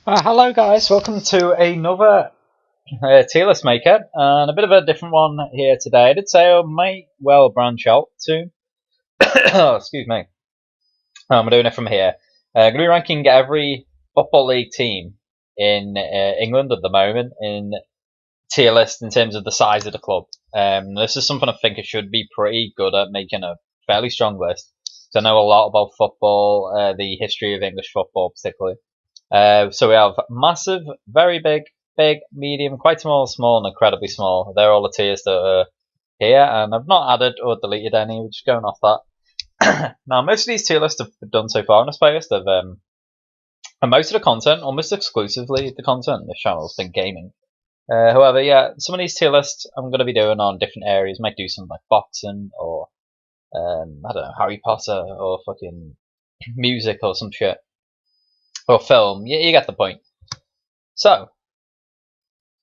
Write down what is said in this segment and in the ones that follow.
Hello guys, welcome to another tier list maker, and a bit of a different one here today. I did say I might well branch out to, oh, excuse me, I'm doing it from here. I'm going to be ranking every Football League team in England at the moment in tier list in terms of the size of the club. This is something I think I should be pretty good at making a fairly strong list. So I know a lot about football, the history of English football particularly. So we have massive, very big, big, medium, quite small, small, and incredibly small. They're all the tiers that are here, and I've not added or deleted any. We're just going off that. Now, most of these tier lists I've done so far in this playlist and most of the content, almost exclusively the content in this channel has been gaming. However, yeah, some of these tier lists I'm going to be doing on different areas. Might do something like boxing or I don't know, Harry Potter or fucking music or some shit. Or film, you get the point. So,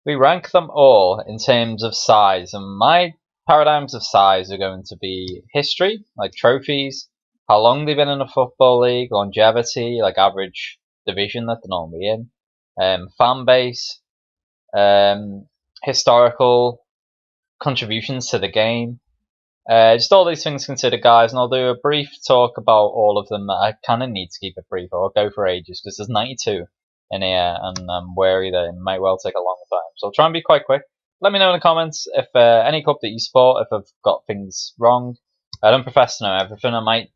we rank them all in terms of size, and my paradigms of size are going to be history, like trophies, how long they've been in a football league, longevity, like average division that they're normally in, fan base, historical contributions to the game, just all these things considered, guys, and I'll do a brief talk about all of them. I kind of need to keep it brief, or I'll go for ages, because there's 92 in here, and I'm wary that it might well take a long time. So I'll try and be quite quick. Let me know in the comments if any club that you support, if I've got things wrong. I don't profess to know everything. I might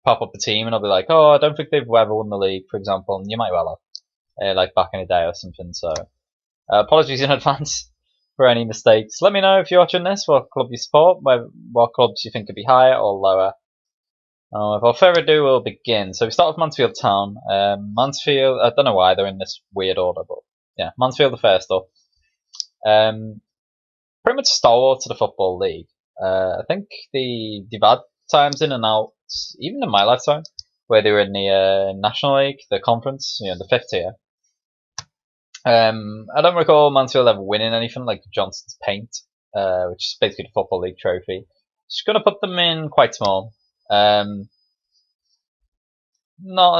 pop up a team, and I'll be like, oh, I don't think they've ever won the league, for example, and you might well have, like back in the day or something. So apologies in advance for any mistakes. Let me know if you're watching this, what club you support, what clubs you think could be higher or lower. Without further ado, we'll begin. So we start with Mansfield Town. Mansfield, I don't know why they're in this weird order, but yeah, Mansfield the first up. Pretty much stalwart to the Football League. I think they've had times in and out, even in my lifetime, where they were in the National League, the conference, the fifth tier. I don't recall Mansfield ever winning anything like Johnson's Paint, which is basically the Football League trophy. Just going to put them in quite small. Not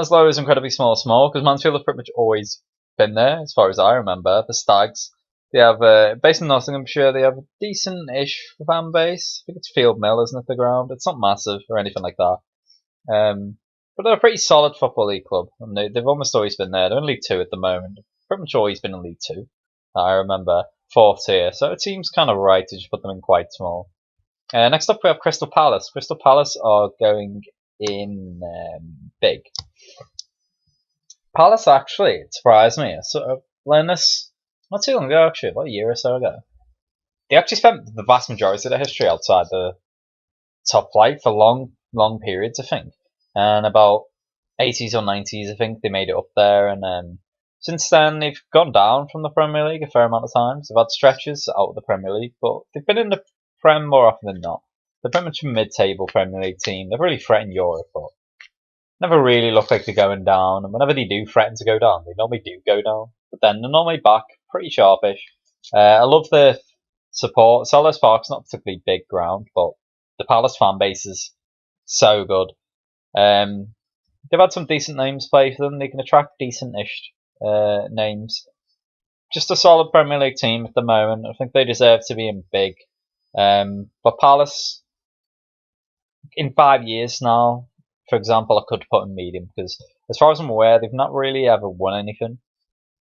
as low as incredibly small, because Mansfield have pretty much always been there, as far as I remember. The Stags, they have, based in Nottinghamshire, they have a decent-ish fan base. I think it's Field Mill, isn't it, the ground? It's not massive or anything like that. But they're a pretty solid Football League club, and they've almost always been there. They're in League 2 at the moment. Pretty much always been in League 2. I remember. Fourth tier, so it seems kind of right to just put them in quite small. Next up we have Crystal Palace. Crystal Palace are going in big. Palace actually, it surprised me. I sort of learned this not too long ago, actually, about a year or so ago. They actually spent the vast majority of their history outside the top flight for long periods, I think. And about 80s or 90s, I think they made it up there, and since then, they've gone down from the Premier League a fair amount of times. They've had stretches out of the Premier League, but they've been in the Prem more often than not. They're pretty much a mid-table Premier League team. They've really threatened Europe, but never really look like they're going down. And whenever they do threaten to go down, they normally do go down. But then they're normally back pretty sharpish. I love the support. Selhurst Park's not a particularly big ground, but the Palace fan base is so good. They've had some decent names play for them. They can attract decent-ish names. Just a solid Premier League team at the moment. I think they deserve to be in big. But Palace, in 5 years now, for example, I could put in medium, because as far as I'm aware, they've not really ever won anything.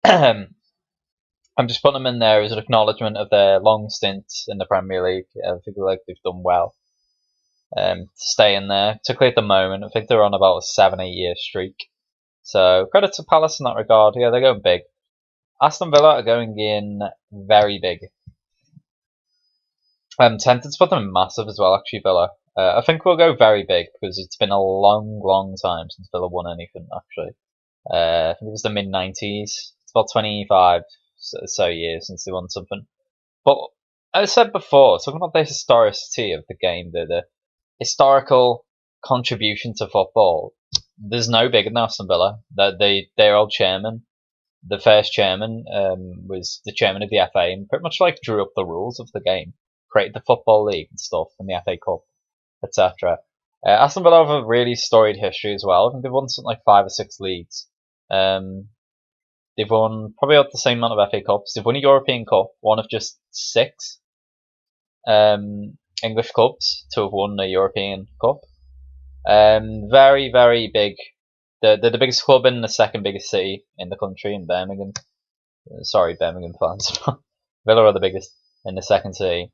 I'm just putting them in there as an acknowledgement of their long stint in the Premier League. I think they've done well to stay in there, particularly at the moment. I think they're on about a 7-8 year streak. So credit to Palace in that regard. Yeah, they're going big. Aston Villa are going in very big. I'm tempted to put them in massive as well, actually, Villa. I think we'll go very big, because it's been a long time since Villa won anything, actually. I think it was the mid-90s. It's about 25 so years since they won something. But as I said before, talking about the historicity of the game, the historical contribution to football, there's no bigger than Aston Villa. Their old chairman, the first chairman, was the chairman of the FA, and pretty much like drew up the rules of the game, created the Football League and stuff, and the FA Cup, etc. Aston Villa have a really storied history as well. I think they've won something like 5 or 6 leagues. They've won probably about the same amount of FA Cups. They've won a European Cup, one of just 6 English clubs to have won a European Cup. Very, very big. They're the biggest club in the second biggest city in the country, in Birmingham. Sorry, Birmingham fans. Villa are the biggest in the second city.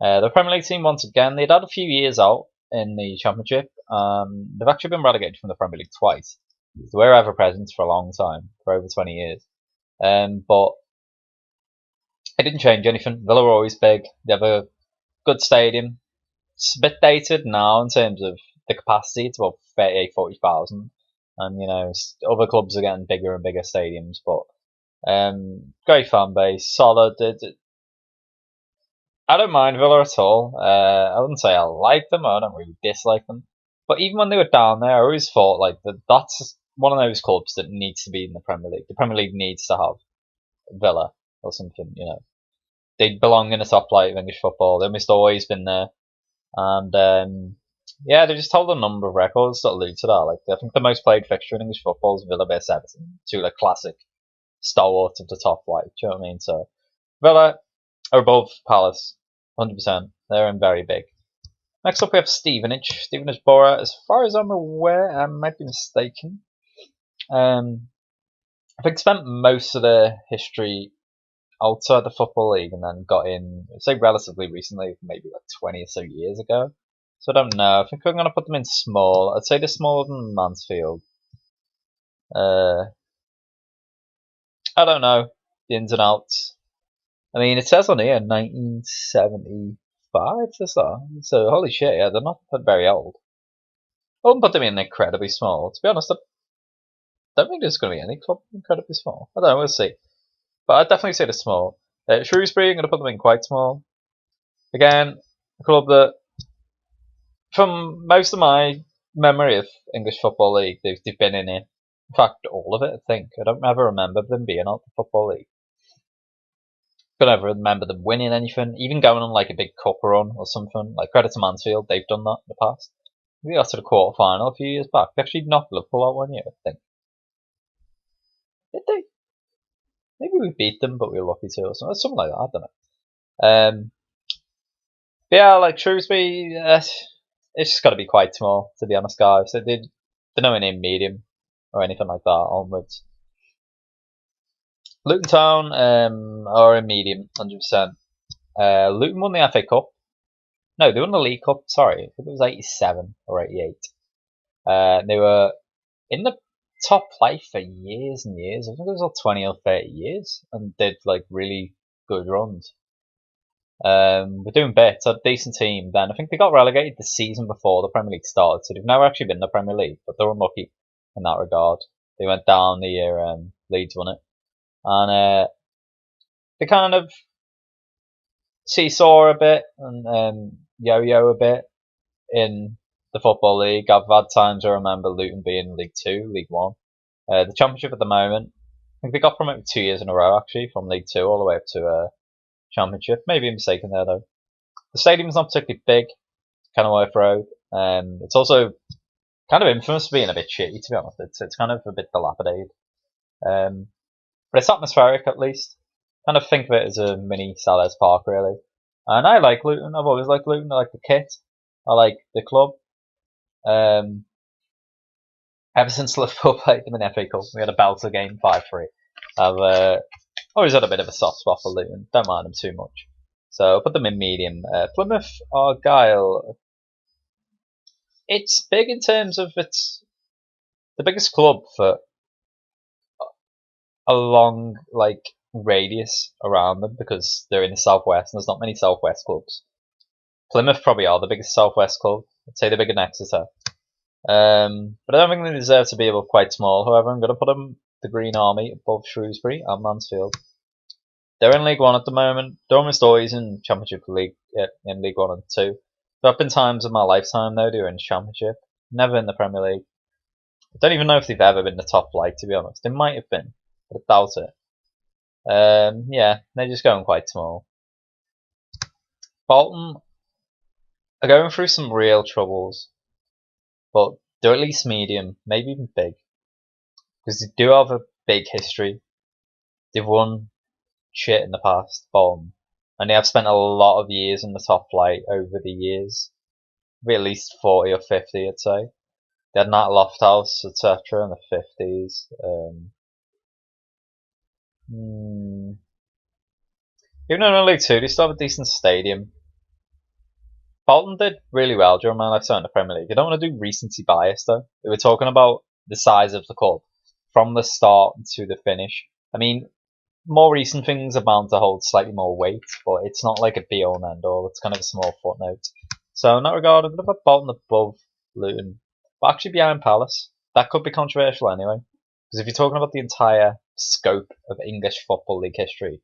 The Premier League team, once again, they'd had a few years out in the Championship. They've actually been relegated from the Premier League twice. They were ever present for a long time, for over 20 years. But it didn't change anything. Villa were always big. They have a good stadium. It's a bit dated now in terms of the capacity. It's about 38, 40,000. And, you know, other clubs are getting bigger and bigger stadiums. But great fan base, solid. I don't mind Villa at all. I wouldn't say I like them. I don't really dislike them. But even when they were down there, I always thought like that's one of those clubs that needs to be in the Premier League. The Premier League needs to have Villa or something. You know, they belong in the top flight of English football. They've almost always been there, and yeah, they just hold a number of records that allude to that. Like I think the most played fixture in English football is Villa vs Everton, two like classic stalwarts of the top flight. Do you know what I mean? So Villa are above Palace, 100%. They're in very big. Next up we have Stevenage Borough. As far as I'm aware, I might be mistaken. I think spent most of their history outside the Football League and then got in, I'd say relatively recently, maybe like 20 or so years ago. So I don't know. I think I'm going to put them in small. I'd say they're smaller than Mansfield. I don't know the ins and outs. I mean, it says on here 1975 or so. So holy shit, yeah, they're not very old. I wouldn't put them in incredibly small. To be honest, I don't think there's going to be any club incredibly small. I don't know, we'll see. But I'd definitely say they're small. Shrewsbury, I'm going to put them in quite small. Again, a club that, from most of my memory of English Football League, they've been in it. In fact, all of it, I think. I don't ever remember them being out the Football League. Don't ever remember them winning anything, even going on like a big cup run or something. Like credit to Mansfield, they've done that in the past. We got to the quarter final a few years back. They actually knocked Liverpool out one year, I think. Did they? Maybe we beat them, but we were lucky to, or something like that. I don't know. But yeah, like Shrewsbury, it's just got to be quite small, to be honest, guys. They're nowhere near medium or anything like that onwards. Luton Town are a medium, 100%. Luton won the FA Cup. No, they won the League Cup. Sorry, I think it was 87 or 88. They were in the top flight for years and years. I think it was like 20 or 30 years, and did like really good runs. We're doing bits. A decent team. Then I think they got relegated the season before the Premier League started, so they've never actually been in the Premier League. But they're unlucky in that regard. They went down the year Leeds won it, and they kind of seesaw a bit and yo-yo a bit in the Football League. I've had times I remember Luton being League 2, League 1. The Championship at the moment, I think they got promoted 2 years in a row actually, from League 2 all the way up to Championship. Maybe I'm mistaken there though. The stadium's not particularly big, Kenilworth Road. It's also kind of infamous for being a bit shitty, to be honest. It's kind of a bit dilapidated. But it's atmospheric at least. Kind of think of it as a mini Selhurst Park really. And I like Luton. I've always liked Luton. I like the kit. I like the club. Ever since Liverpool played them in FA Cup, we had a belter game 5-3. I've always had a bit of a soft spot for Luton. Don't mind them too much. So I'll put them in medium. Plymouth Argyle. It's big in terms of it's the biggest club for a long like radius around them because they're in the southwest and there's not many southwest clubs. Plymouth probably are the biggest southwest club. I'd say they're bigger than Exeter. But I don't think they deserve to be able quite small. However, I'm going to put them the Green Army above Shrewsbury and Mansfield. They're in League 1 at the moment. They're almost always in Championship League, in League 1 and 2. There have been times in my lifetime though they were in Championship, never in the Premier League. I don't even know if they've ever been the top flight, to be honest. They might have been, but I doubt it. Yeah, they're just going quite small. Bolton are going through some real troubles, but they're at least medium, maybe even big, because they do have a big history. they've won shit in the past, Bolton, and they have spent a lot of years in the top flight over the years, maybe at least 40 or 50, I'd say. They had Nat Lofthouse, etc. in the 50s. Even in League Two, they still have a decent stadium. Bolton did really well during my lifetime in the Premier League. I don't want to do recency bias though. We were talking about the size of the club from the start to the finish. I mean, more recent things are bound to hold slightly more weight, but it's not like a be all and end all. It's kind of a small footnote. So in that regard, I'm going to put Bolton above Luton, but actually behind Palace. That could be controversial anyway, because if you're talking about the entire scope of English Football League history,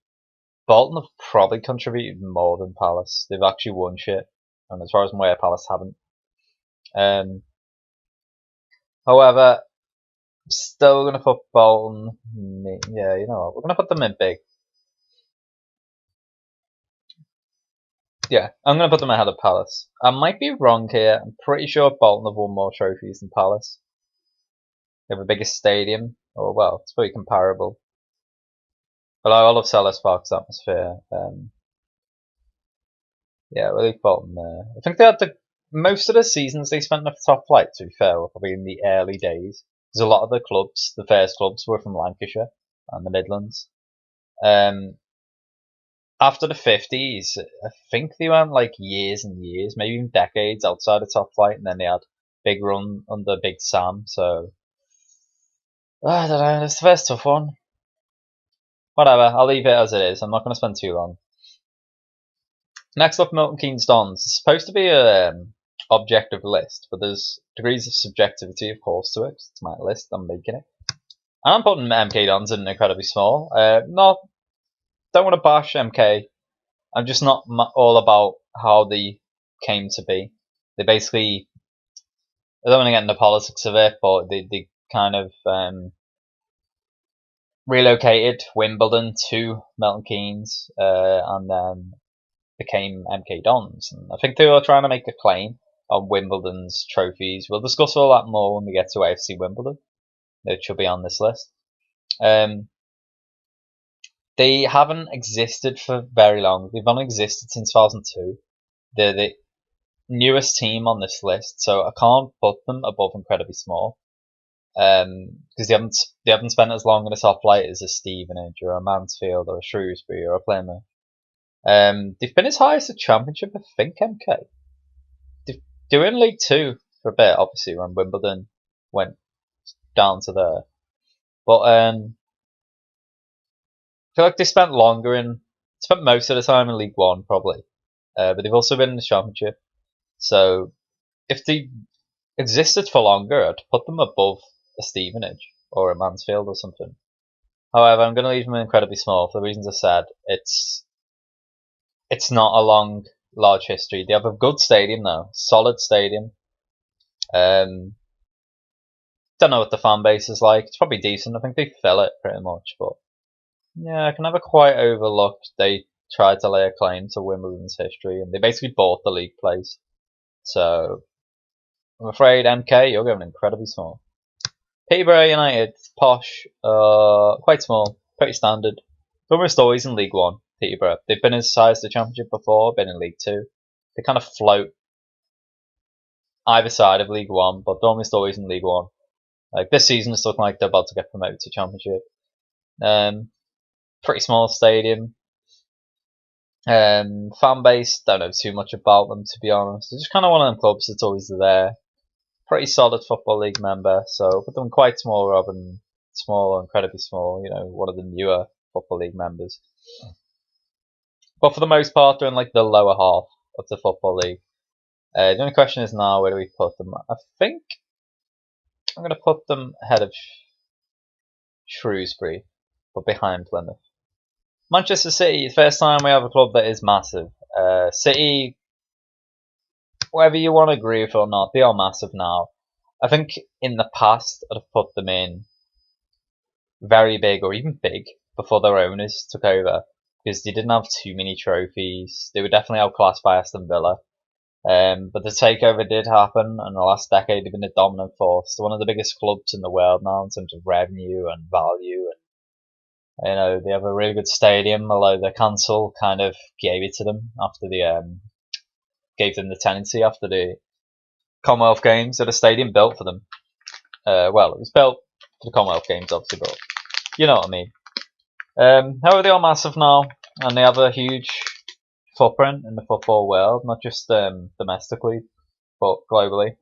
Bolton have probably contributed more than Palace. They've actually won shit, and as far as I'm aware, Palace haven't. However, I'm still going to put Bolton. Yeah, you know what? We're going to put them in big. Yeah, I'm going to put them ahead of Palace. I might be wrong here. I'm pretty sure Bolton have won more trophies than Palace. They have a bigger stadium. Oh, well, it's pretty comparable. But I love Selhurst Park's atmosphere. Yeah, we'll leave Bolton there. I think they had most of the seasons they spent in the top flight, to be fair, were probably in the early days. Because a lot of the clubs, the first clubs, were from Lancashire and the Midlands. After the 50s, I think they went like years and years, maybe even decades outside the top flight, and then they had big run under Big Sam. So I don't know. It's the first tough one. Whatever. I'll leave it as it is. I'm not going to spend too long. Next up, Milton Keynes Dons. It's supposed to be a objective list, but there's degrees of subjectivity, of course, to it. It's my list. I'm making it. And I'm putting MK Dons in incredibly small. Don't want to bash MK. I'm just not all about how they came to be. They basically, I don't want to get into politics of it, but they kind of relocated Wimbledon to Milton Keynes, and then became MK Dons. And I think they were trying to make a claim on Wimbledon's trophies. We'll discuss all that more when we get to AFC Wimbledon. It should be on this list. They haven't existed for very long. They've only existed since 2002. They're the newest team on this list, so I can't put them above incredibly small. Because they haven't spent as long in the top flight as a Stevenage or a Mansfield or a Shrewsbury or a Plymouth. They've been as high as the Championship, I think, MK. They were in League Two for a bit, obviously, when Wimbledon went down to there. But I feel like they spent most of the time in League One, probably. But they've also been in the Championship. So if they existed for longer, I'd put them above a Stevenage or a Mansfield or something. However, I'm going to leave them incredibly small for the reasons I said. It's not a large history. They have a good stadium though, solid stadium. Don't know what the fan base is like. It's probably decent. I think they fill it pretty much, but yeah, I can never quite overlook they tried to lay a claim to Wimbledon's history, and they basically bought the league place. So I'm afraid MK, you're going incredibly small. Peterborough United, posh, quite small, pretty standard. Almost always in League One. Peterborough. They've been as high as the Championship before, been in League Two. They kind of float either side of League One, but they're almost always in League One. Like this season, it's looking like they're about to get promoted to Championship. Pretty small stadium. Fan base, don't know too much about them, to be honest. They're just kind of one of them clubs that's always there. Pretty solid Football League member, so put them quite small rather than small or incredibly small. You know, one of the newer Football League members. But for the most part, they're in like the lower half of the Football League. The only question is now, where do we put them? I think I'm going to put them ahead of Shrewsbury, but behind Plymouth. Manchester City, first time we have a club that is massive. City, whether you want to agree with it or not, they are massive now. I think in the past, I'd have put them in very big or even big before their owners took over, because they didn't have too many trophies. They were definitely outclassed by Aston Villa. But the takeover did happen, and the last decade they've been a dominant force. They're one of the biggest clubs in the world now in terms of revenue and value. You know, they have a really good stadium, although the council kind of gave it to them after gave them the tenancy after the Commonwealth Games. Had a stadium built for them. Well, it was built for the Commonwealth Games, obviously, but you know what I mean. However, they are massive now, and they have a huge footprint in the football world, not just domestically, but globally.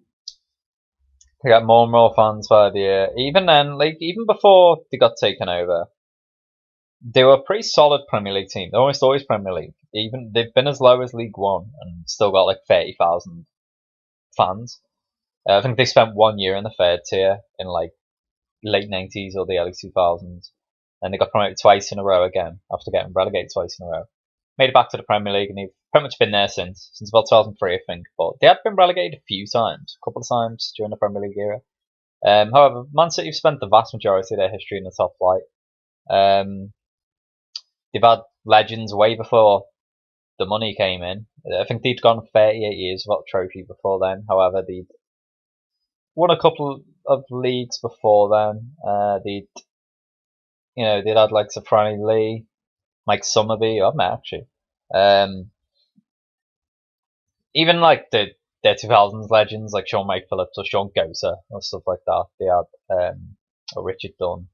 They got more and more fans by the year. Even then, like even before they got taken over, they were a pretty solid Premier League team. They're almost always Premier League. Even they've been as low as League One and still got like 30,000 fans. I think they spent 1 year in the third tier in like late 90s or the early 2000s, and they got promoted twice in a row again after getting relegated twice in a row. Made it back to the Premier League, and they've pretty much been there since about 2003, I think. But they had been relegated a few times, a couple of times during the Premier League era. However, Man City have spent the vast majority of their history in the top flight. They've had legends way before the money came in. I think they'd gone 38 years without a trophy before then. However, they'd won a couple of leagues before then. They'd had like Safrani Lee, Mike Summerby, or Matt actually. Even like their 2000s legends like Sean Mike Phillips or Sean Gosa or stuff like that. They had or Richard Dunn.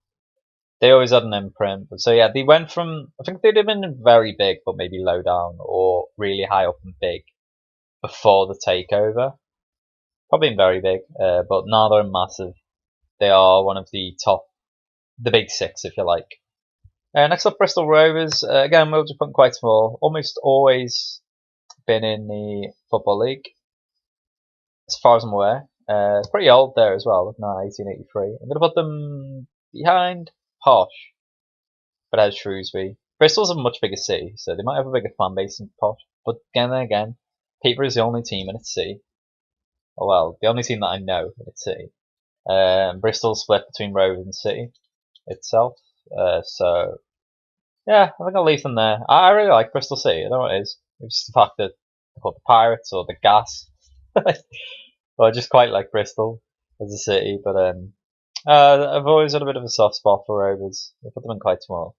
They always had an imprint. So yeah, they went from, I think they'd have been very big, but maybe low down or really high up and big before the takeover. Probably been very big, but now they're massive. They are one of the big six, if you like. Next up, Bristol Rovers. Again, we'll just put quite small. Almost always been in the Football League, as far as I'm aware. Pretty old there as well, no, 1883. I'm going to put them behind Posh, but as Shrewsbury. Bristol's a much bigger city, so they might have a bigger fan base than Posh. But again, Peterborough is the only team in its city. Oh, well, the only team that I know in its city. Bristol's split between Rovers and City itself. So, yeah, I think I'll leave them there. I really like Bristol City. I don't know what it is. It's just the fact that they're called the Pirates or the Gas. Well, I just quite like Bristol as a city, but I've always had a bit of a soft spot for Rovers. I put them in quite small.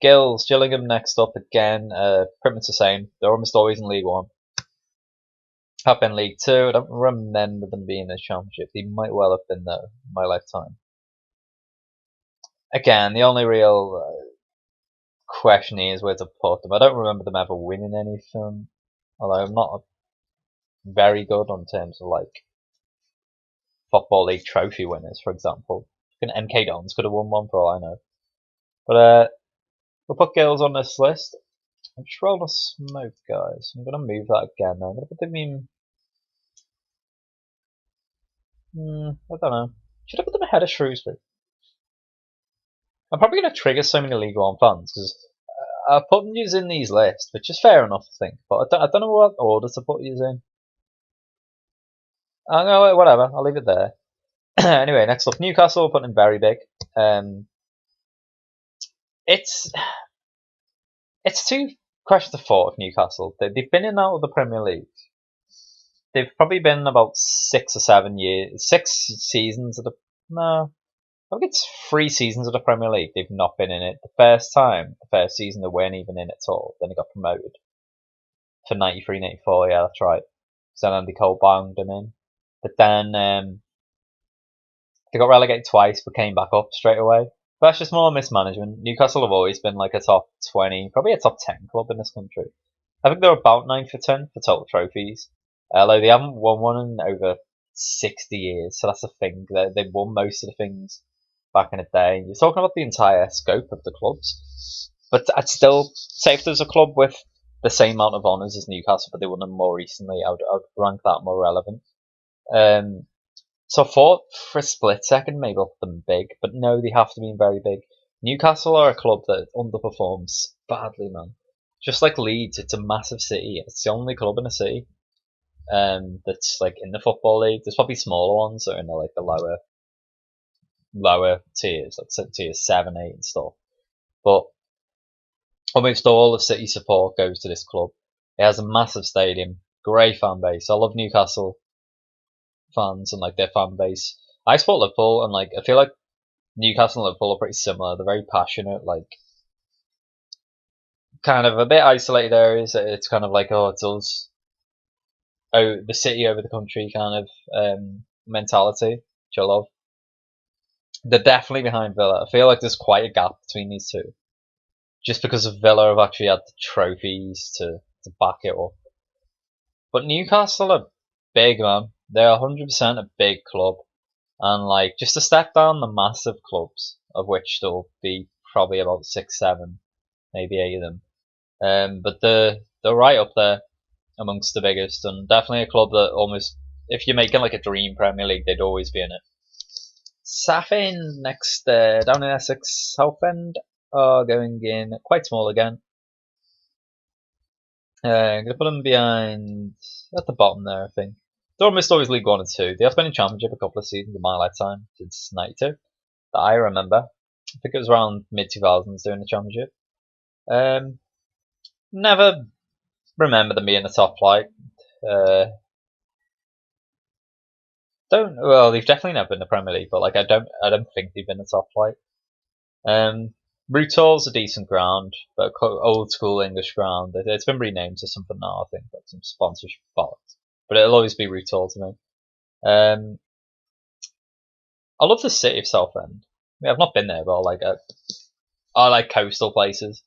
Gillingham next up again. Pretty much the same. They're almost always in League One. Have been League Two. I don't remember them being in the Championship. They might well have been though in my lifetime. Again, the only real question is where to put them. I don't remember them ever winning anything. Although I'm not very good on terms of like Football League trophy winners, for example. MK Dons could have won one for all I know. But we'll put Gills on this list. I'm just rolling a smoke, guys. I'm gonna move that again. I'm gonna put them in. I don't know. Should I put them ahead of Shrewsbury? I'm probably gonna trigger so many League One fans because I put yous in these lists, which is fair enough, I think. But I don't know what order to put yous in. No, whatever. I'll leave it there. Anyway, next up, Newcastle. Put in very big. It's two questions of thought of Newcastle. They've been in and out of the Premier League. They've probably been about 6 or 7 years, 6 seasons of the. No, I think it's 3 seasons of the Premier League. They've not been in it. The first season, they weren't even in it at all. Then they got promoted for 93, 94. Yeah, that's right. So then Andy Cole bound them in. But then they got relegated twice, but came back up straight away. But that's just more mismanagement. Newcastle have always been like a top 20, probably a top 10 club in this country. I think they're about 9 for 10 for total trophies. Although they haven't won one in over 60 years, so that's the thing. They won most of the things back in the day. You're talking about the entire scope of the clubs. But I'd still say if there's a club with the same amount of honours as Newcastle, but they won them more recently, I'd rank that more relevant. So I thought for a split second maybe I'll put them big, but no, they have to be very big. Newcastle are a club that underperforms badly, man. Just like Leeds, it's a massive city. It's the only club in a city that's like in the Football League. There's probably smaller ones that are in the lower tiers, like tiers 7, 8 and stuff. But almost all of City support goes to this club. It has a massive stadium, great fan base. I love Newcastle fans and like their fan base. I support Liverpool and like I feel like Newcastle and Liverpool are pretty similar. They're very passionate, like kind of a bit isolated areas. It's kind of like, oh, it's us, oh, the city over the country kind of mentality, which I love. They're definitely behind Villa. I feel like there's quite a gap between these two, just because of Villa have actually had the trophies to back it up. But Newcastle are big, man. They're 100% a big club, and like just a step down the massive clubs, of which there'll be probably about 6, 7, maybe 8 of them. But they're right up there amongst the biggest, and definitely a club that almost, if you're making like a dream Premier League, they'd always be in it. Southend next, down in Essex. Southend are going in quite small again. I'm gonna put them behind at the bottom there. I think they're almost always League 1 and 2. They have been in Championship a couple of seasons in my lifetime since '92 that I remember. I think it was around mid 2000s doing the Championship. Never remember them being the top flight. They've definitely never been the Premier League, but like I don't think they've been the top flight. Root Hall's a decent ground, but old school English ground. It's been renamed to something now, I think, like some sponsorship bollocks. But it'll always be Root Hall to me. I love the city of Southend. I mean, I've not been there, but I like coastal places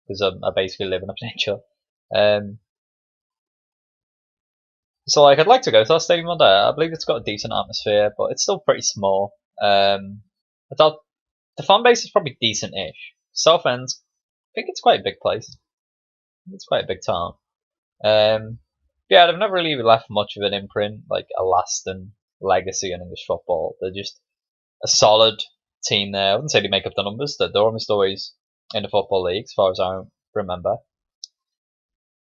because I basically live in a peninsula. So like I'd like to go to that stadium one day. I believe it's got a decent atmosphere, but it's still pretty small. I thought the fan base is probably decent-ish. Southend, I think it's quite a big place. It's quite a big town. Yeah, they've never really left much of an imprint, like a lasting legacy in English football. They're just a solid team there. I wouldn't say they make up the numbers. They're almost always in the Football League, as far as I remember.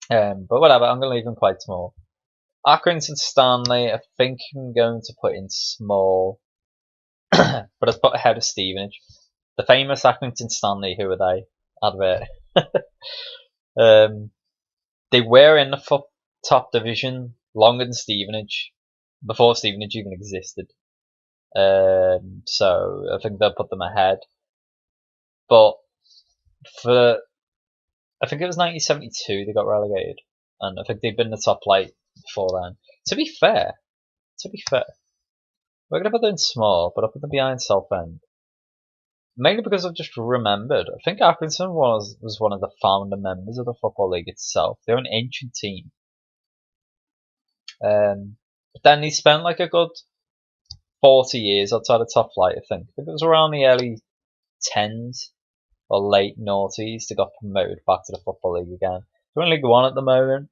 But whatever, I'm going to leave them quite small. Accrington Stanley, I think I'm going to put in small, but I've put ahead of Stevenage. The famous Accrington Stanley, who are they? Advert. They were in the top division longer than Stevenage, before Stevenage even existed. So I think they'll put them ahead. But I think it was 1972 they got relegated, and I think they've been in the top flight before then. To be fair, we're gonna put them in small, but I'll put them behind Southend. Mainly because I've just remembered. I think Accrington was one of the founder members of the Football League itself. They're an ancient team. But then they spent like a good 40 years outside of top flight, I think. I think it was around the early 10s or late noughties they got promoted back to the Football League again. They're in League 1 at the moment.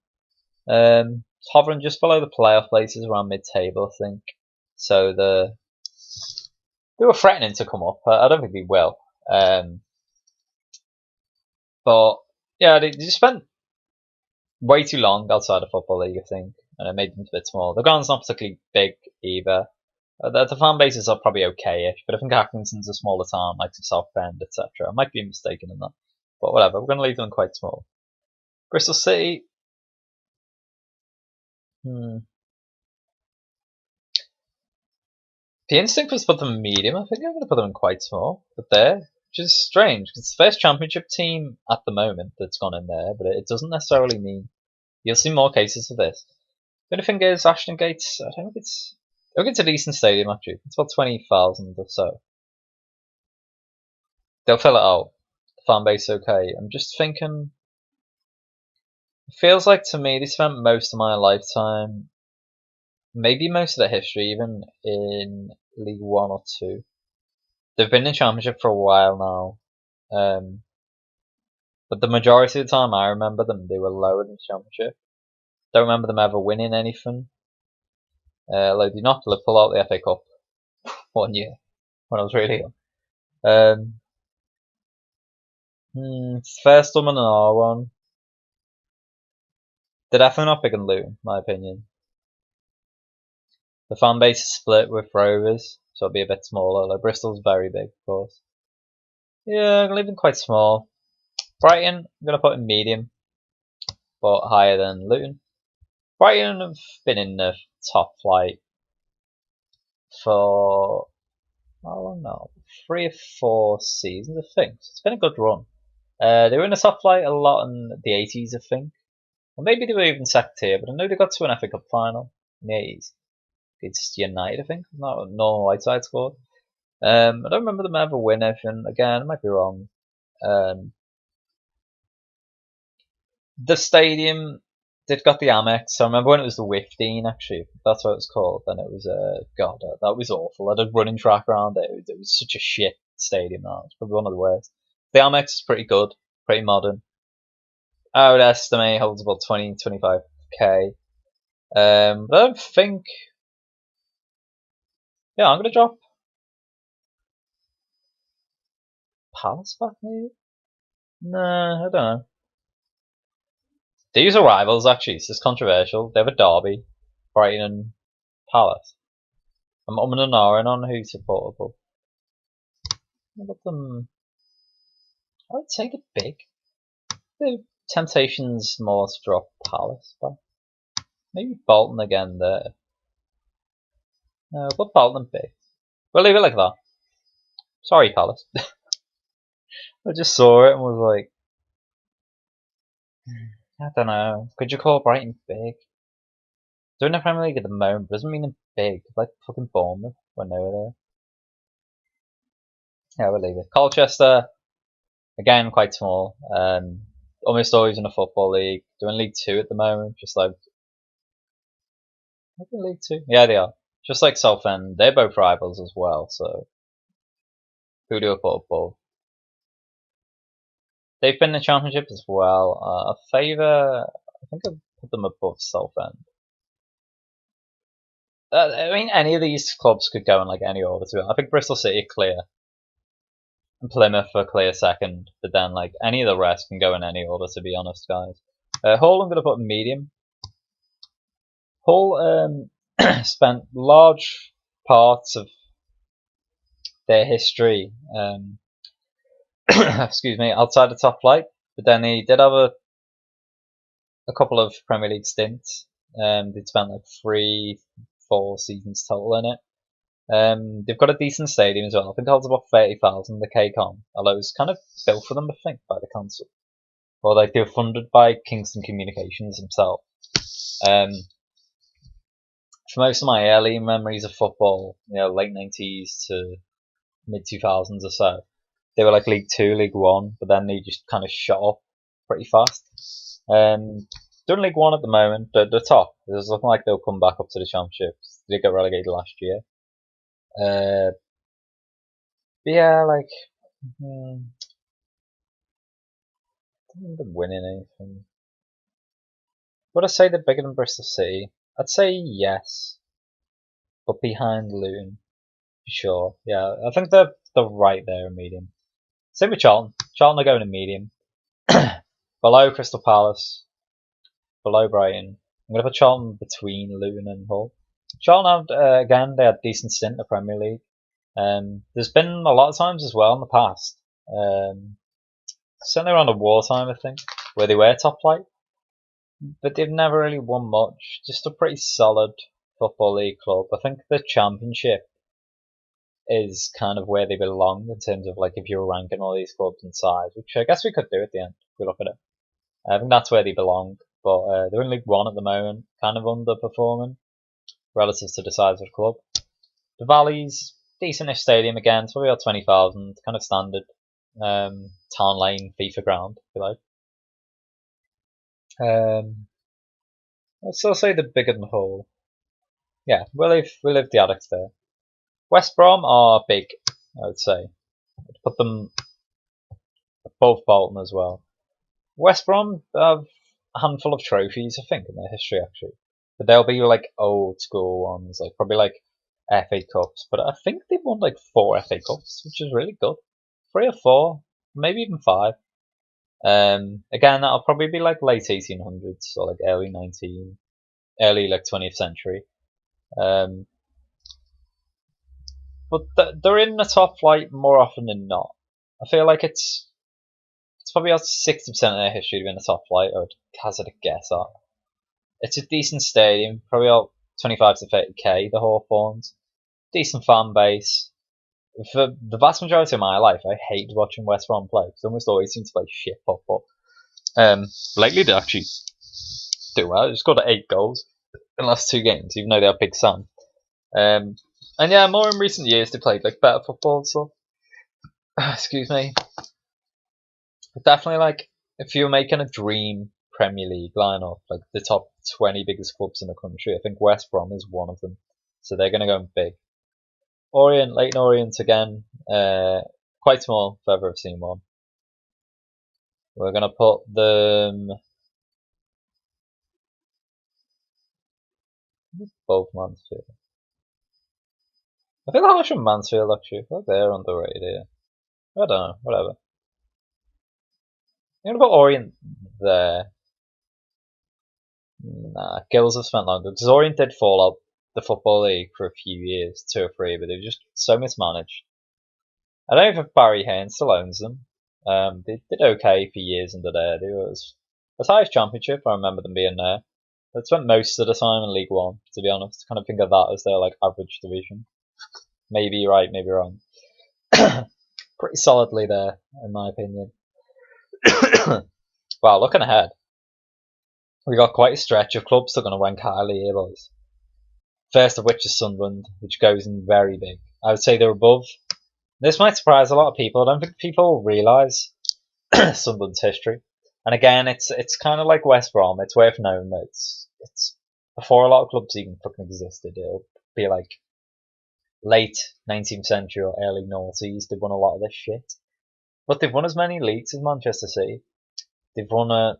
Hovering just below the playoff places around mid-table, I think. So they were threatening to come up. I don't think they will. But yeah, they just spent way too long outside of Football League, I think, and it made them a bit small. The ground's not particularly big either. The fan bases are probably okay-ish, but I think Accrington's a smaller town, like Southend, etc. I might be mistaken in that. But whatever, we're going to leave them quite small. Bristol City. The instinct was to put them in medium. I think I'm going to put them in quite small. But there, which is strange, because it's the first championship team at the moment that's gone in there, but it doesn't necessarily mean you'll see more cases of this. The only thing is, Ashton Gates, I think it's a decent stadium actually. It's about 20,000 or so. They'll fill it out. The fan base okay. I'm just thinking, it feels like to me they spent most of my lifetime, maybe most of their history even, in League 1 or 2. They've been in Championship for a while now. But the majority of the time I remember them, they were lower than Championship. Don't remember them ever winning anything. Like they knocked Liverpool out the FA Cup one year when I was really young. First one and R1. They're definitely not big and Luton, in my opinion. The fan base is split with Rovers, so it'll be a bit smaller. Like Bristol's very big, of course. Yeah, I'm gonna leave them quite small. Brighton, I'm gonna put in medium, but higher than Luton. Brighton have been in the top flight for, I don't know, 3 or 4 seasons, I think. So it's been a good run. They were in the top flight a lot in the 80s, I think. Or maybe they were even second tier, but I know they got to an FA Cup final in the 80s. It's United, I think. No Whiteside scored. I don't remember them ever win anything. Again, I might be wrong. The stadium, they've got the Amex. I remember when it was the Wifteen, actually. That's what it was called. And it was, God, that was awful. I did running track around it. It was such a shit stadium. That was probably one of the worst. The Amex is pretty good, pretty modern. I would estimate holds about 20-25k. But I don't think. Yeah, I'm gonna drop Palace back maybe. Nah, I don't know. These are rivals actually. It's just controversial. They have a derby, Brighton and Palace. I'm umming and ahhing on who's supportable. I'll let them. I would say the big. The temptation's more to drop Palace, but maybe Bolton again there. No, put Bolton big. We'll leave it like that. Sorry, Palace. I just saw it and was like, I don't know. Could you call Brighton big? They're in the Premier League at the moment, but doesn't mean they're big. Like fucking Bournemouth when they were there. Yeah, we'll leave it. Colchester, again, quite small. Almost always in the Football League. They're in League 2 at the moment, just like. Are they in League 2? Yeah, they are. Just like Southend, they're both rivals as well, so. Who do I put above? They've been in the Championship as well. I think I've put them above Southend. I mean, any of these clubs could go in like any order. I think Bristol City are clear. And Plymouth are clear second. But then, like, any of the rest can go in any order, to be honest, guys. Hull, I'm going to put in medium. Hull spent large parts of their history, excuse me, outside the top flight. But then they did have a couple of Premier League stints. They'd spent like 3-4 seasons total in it. They've got a decent stadium as well. I think it holds about 30,000, the KCOM. Although it was kind of built for them, I think, by the council. Or like they were funded by Kingston Communications themselves. For most of my early memories of football, late 90s to mid 2000s or so, they were like League 2, League 1, but then they just kind of shot up pretty fast. They're in League 1 at the moment. They're top. It's looking like they'll come back up to the Championships. They got relegated last year. But yeah, like, I don't think they're winning anything. Would I say they're bigger than Bristol City? I'd say yes, but behind Luton, for sure. Yeah, I think they're right there in medium. Same with Charlton. Charlton are going in medium. Below Crystal Palace, below Brighton. I'm going to put Charlton between Luton and Hull. Charlton had, again, they had decent stint in the Premier League. There's been a lot of times as well in the past, certainly around the wartime, I think, where they were top flight, but they've never really won much. Just a pretty solid Football League club. I think the Championship is kind of where they belong in terms of like if you were ranking all these clubs in size, which I guess we could do at the end if we look at it. I think that's where they belong, but they're in League 1 at the moment, kind of underperforming relative to the size of the club. The Valley's decentish stadium again, it's probably about 20,000, kind of standard Town Lane FIFA ground, if you like. I'd still say they're bigger than Hull. Yeah, we'll leave the Addicts there. West Brom are big, I would say. I'd put them above Bolton as well. West Brom have a handful of trophies, I think, in their history actually. But they'll be like old school ones, like probably like FA Cups. But I think they've won like 4 FA Cups, which is really good. 3 or 4, maybe even 5. Again, that'll probably be like late 1800s or like early like 20th century. But they're in the top flight more often than not. I feel like it's probably about 60% of their history to be in the top flight, I would hazard a guess at. It's a decent stadium, probably about 25 to 30k, the Hawthorns. Decent fan base. for the vast majority of my life, I hated watching West Brom play because they almost always seem to play shit football. Lately they actually do well. They just got 8 goals in the last 2 games, even though they have Big Sam. And yeah, more in recent years they played like better football. So excuse me, but definitely like if you're making a dream Premier League lineup, like the top 20 biggest clubs in the country, I think West Brom is one of them. So they're going to go big. Orient, Leighton Orient again, quite small if ever I've seen one. We're going to put them above Mansfield. I think they're from Mansfield actually. I feel like they're underrated here. I don't know, whatever. I'm going to put Orient there. Nah, Gills have spent longer because Orient did fall out the Football League for a few years, 2 or 3, but they were just so mismanaged. I don't know if Barry Haynes still owns them. They did okay for years under there. They was as high as Championship. I remember them being there. They spent most of the time in League One, to be honest. Kind of think of that as their like average division. Maybe you're right, maybe wrong. Pretty solidly there, in my opinion. Wow, looking ahead, we got quite a stretch of clubs that are going to rank highly here, boys. First of which is Sunderland, which goes in very big. I would say they're above. This might surprise a lot of people. I don't think people realise Sunderland's history. And again, it's kind of like West Brom. It's worth knowing that it's before a lot of clubs even fucking existed. It'll be like late 19th century or early noughties. They've won a lot of this shit. But they've won as many leagues as Manchester City. They've won a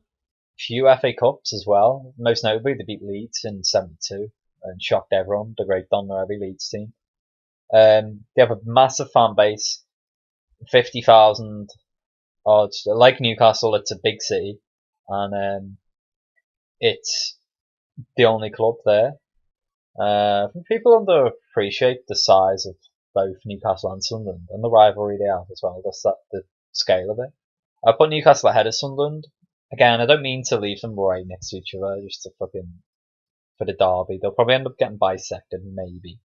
few FA Cups as well. Most notably, they beat Leeds in '72 and shocked everyone. The great Don Revie Leeds team. They have a massive fan base, 50,000 odd. Like Newcastle, it's a big city, and it's the only club there. I think people underappreciate the size of both Newcastle and Sunderland and the rivalry they have as well. That's the scale of it. I put Newcastle ahead of Sunderland. Again, I don't mean to leave them right next to each other just to fucking for the derby. They'll probably end up getting bisected, maybe.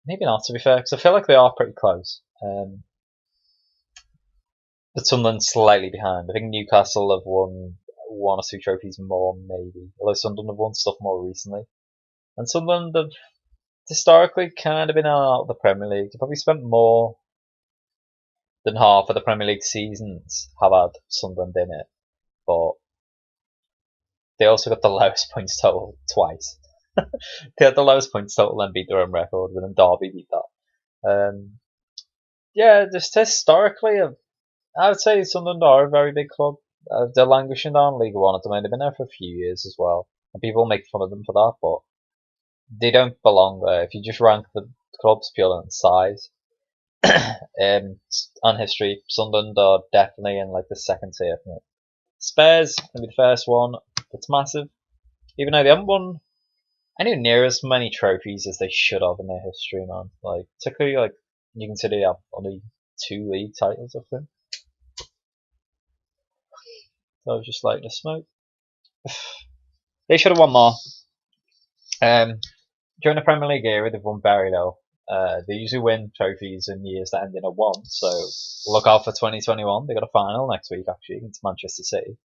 Maybe not, to be fair, because I feel like they are pretty close. But Sunderland's slightly behind. I think Newcastle have won 1 or 2 trophies more, maybe. Although Sunderland have won stuff more recently. And Sunderland have historically kind of been out of the Premier League. They've probably spent more than half of the Premier League seasons have had Sunderland in it. But they also got the lowest points total twice. They had the lowest points total and beat their own record, and then Derby beat that. Yeah, just historically, I would say Sunderland are a very big club. They're languishing down League One at the moment. They've been there for a few years as well, and people make fun of them for that, but they don't belong there. If you just rank the clubs purely on size and history, Sunderland are definitely in like the second tier. Spurs gonna be the first one. It's massive, even though they haven't won anywhere near as many trophies as they should have in their history, man. Like particularly like you consider they have only 2 league titles, I think. So I was just lighting a smoke. They should have won more. During the Premier League era, they've won very low. They usually win trophies in years that end in a 1. So look out for 2021. They got a final next week actually against Manchester City.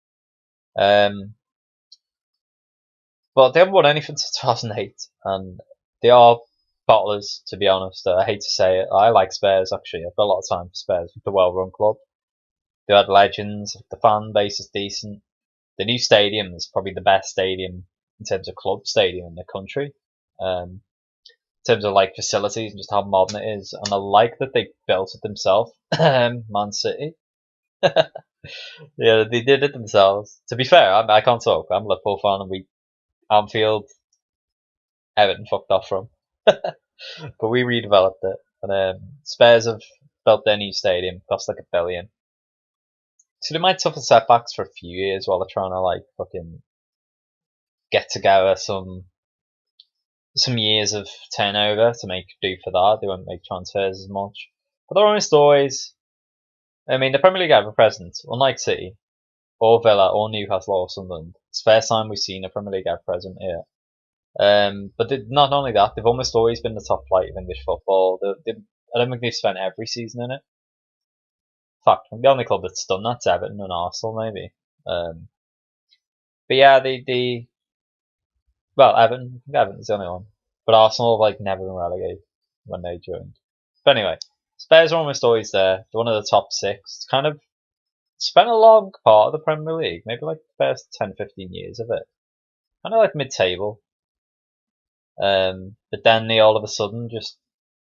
But they haven't won anything since 2008, and they are bottlers, to be honest. I hate to say it. I like Spurs actually. I've got a lot of time for Spurs. It's a well-run club. They had legends. The fan base is decent. The new stadium is probably the best stadium in terms of club stadium in the country. In terms of like facilities and just how modern it is, and I like that they built it themselves. Man City. Yeah, they did it themselves. To be fair, I can't talk. I'm a Liverpool fan, and Anfield, Everton fucked off from, but we redeveloped it. And Spurs have built their new stadium, cost like $1 billion. So they might suffer setbacks for a few years while they're trying to like fucking get together some years of turnover to make do for that. They won't make transfers as much, but they're almost always. I mean, the Premier League have a presence, unlike City, or Villa, or Newcastle, or Sunderland. It's the first time we've seen a Premier League have present here. But not only that, they've almost always been the top flight of English football. They I don't think they've spent every season in it. In fact, I think the only club that's done that's Everton and Arsenal, maybe. But yeah, well, Everton. I think Everton's the only one. But Arsenal have like never been relegated when they joined. But anyway, Spurs are almost always there. They're one of the top six. It's kind of spent a long part of the Premier League, maybe like the first 10, 15 years of it. Kind of like mid-table. But then they all of a sudden just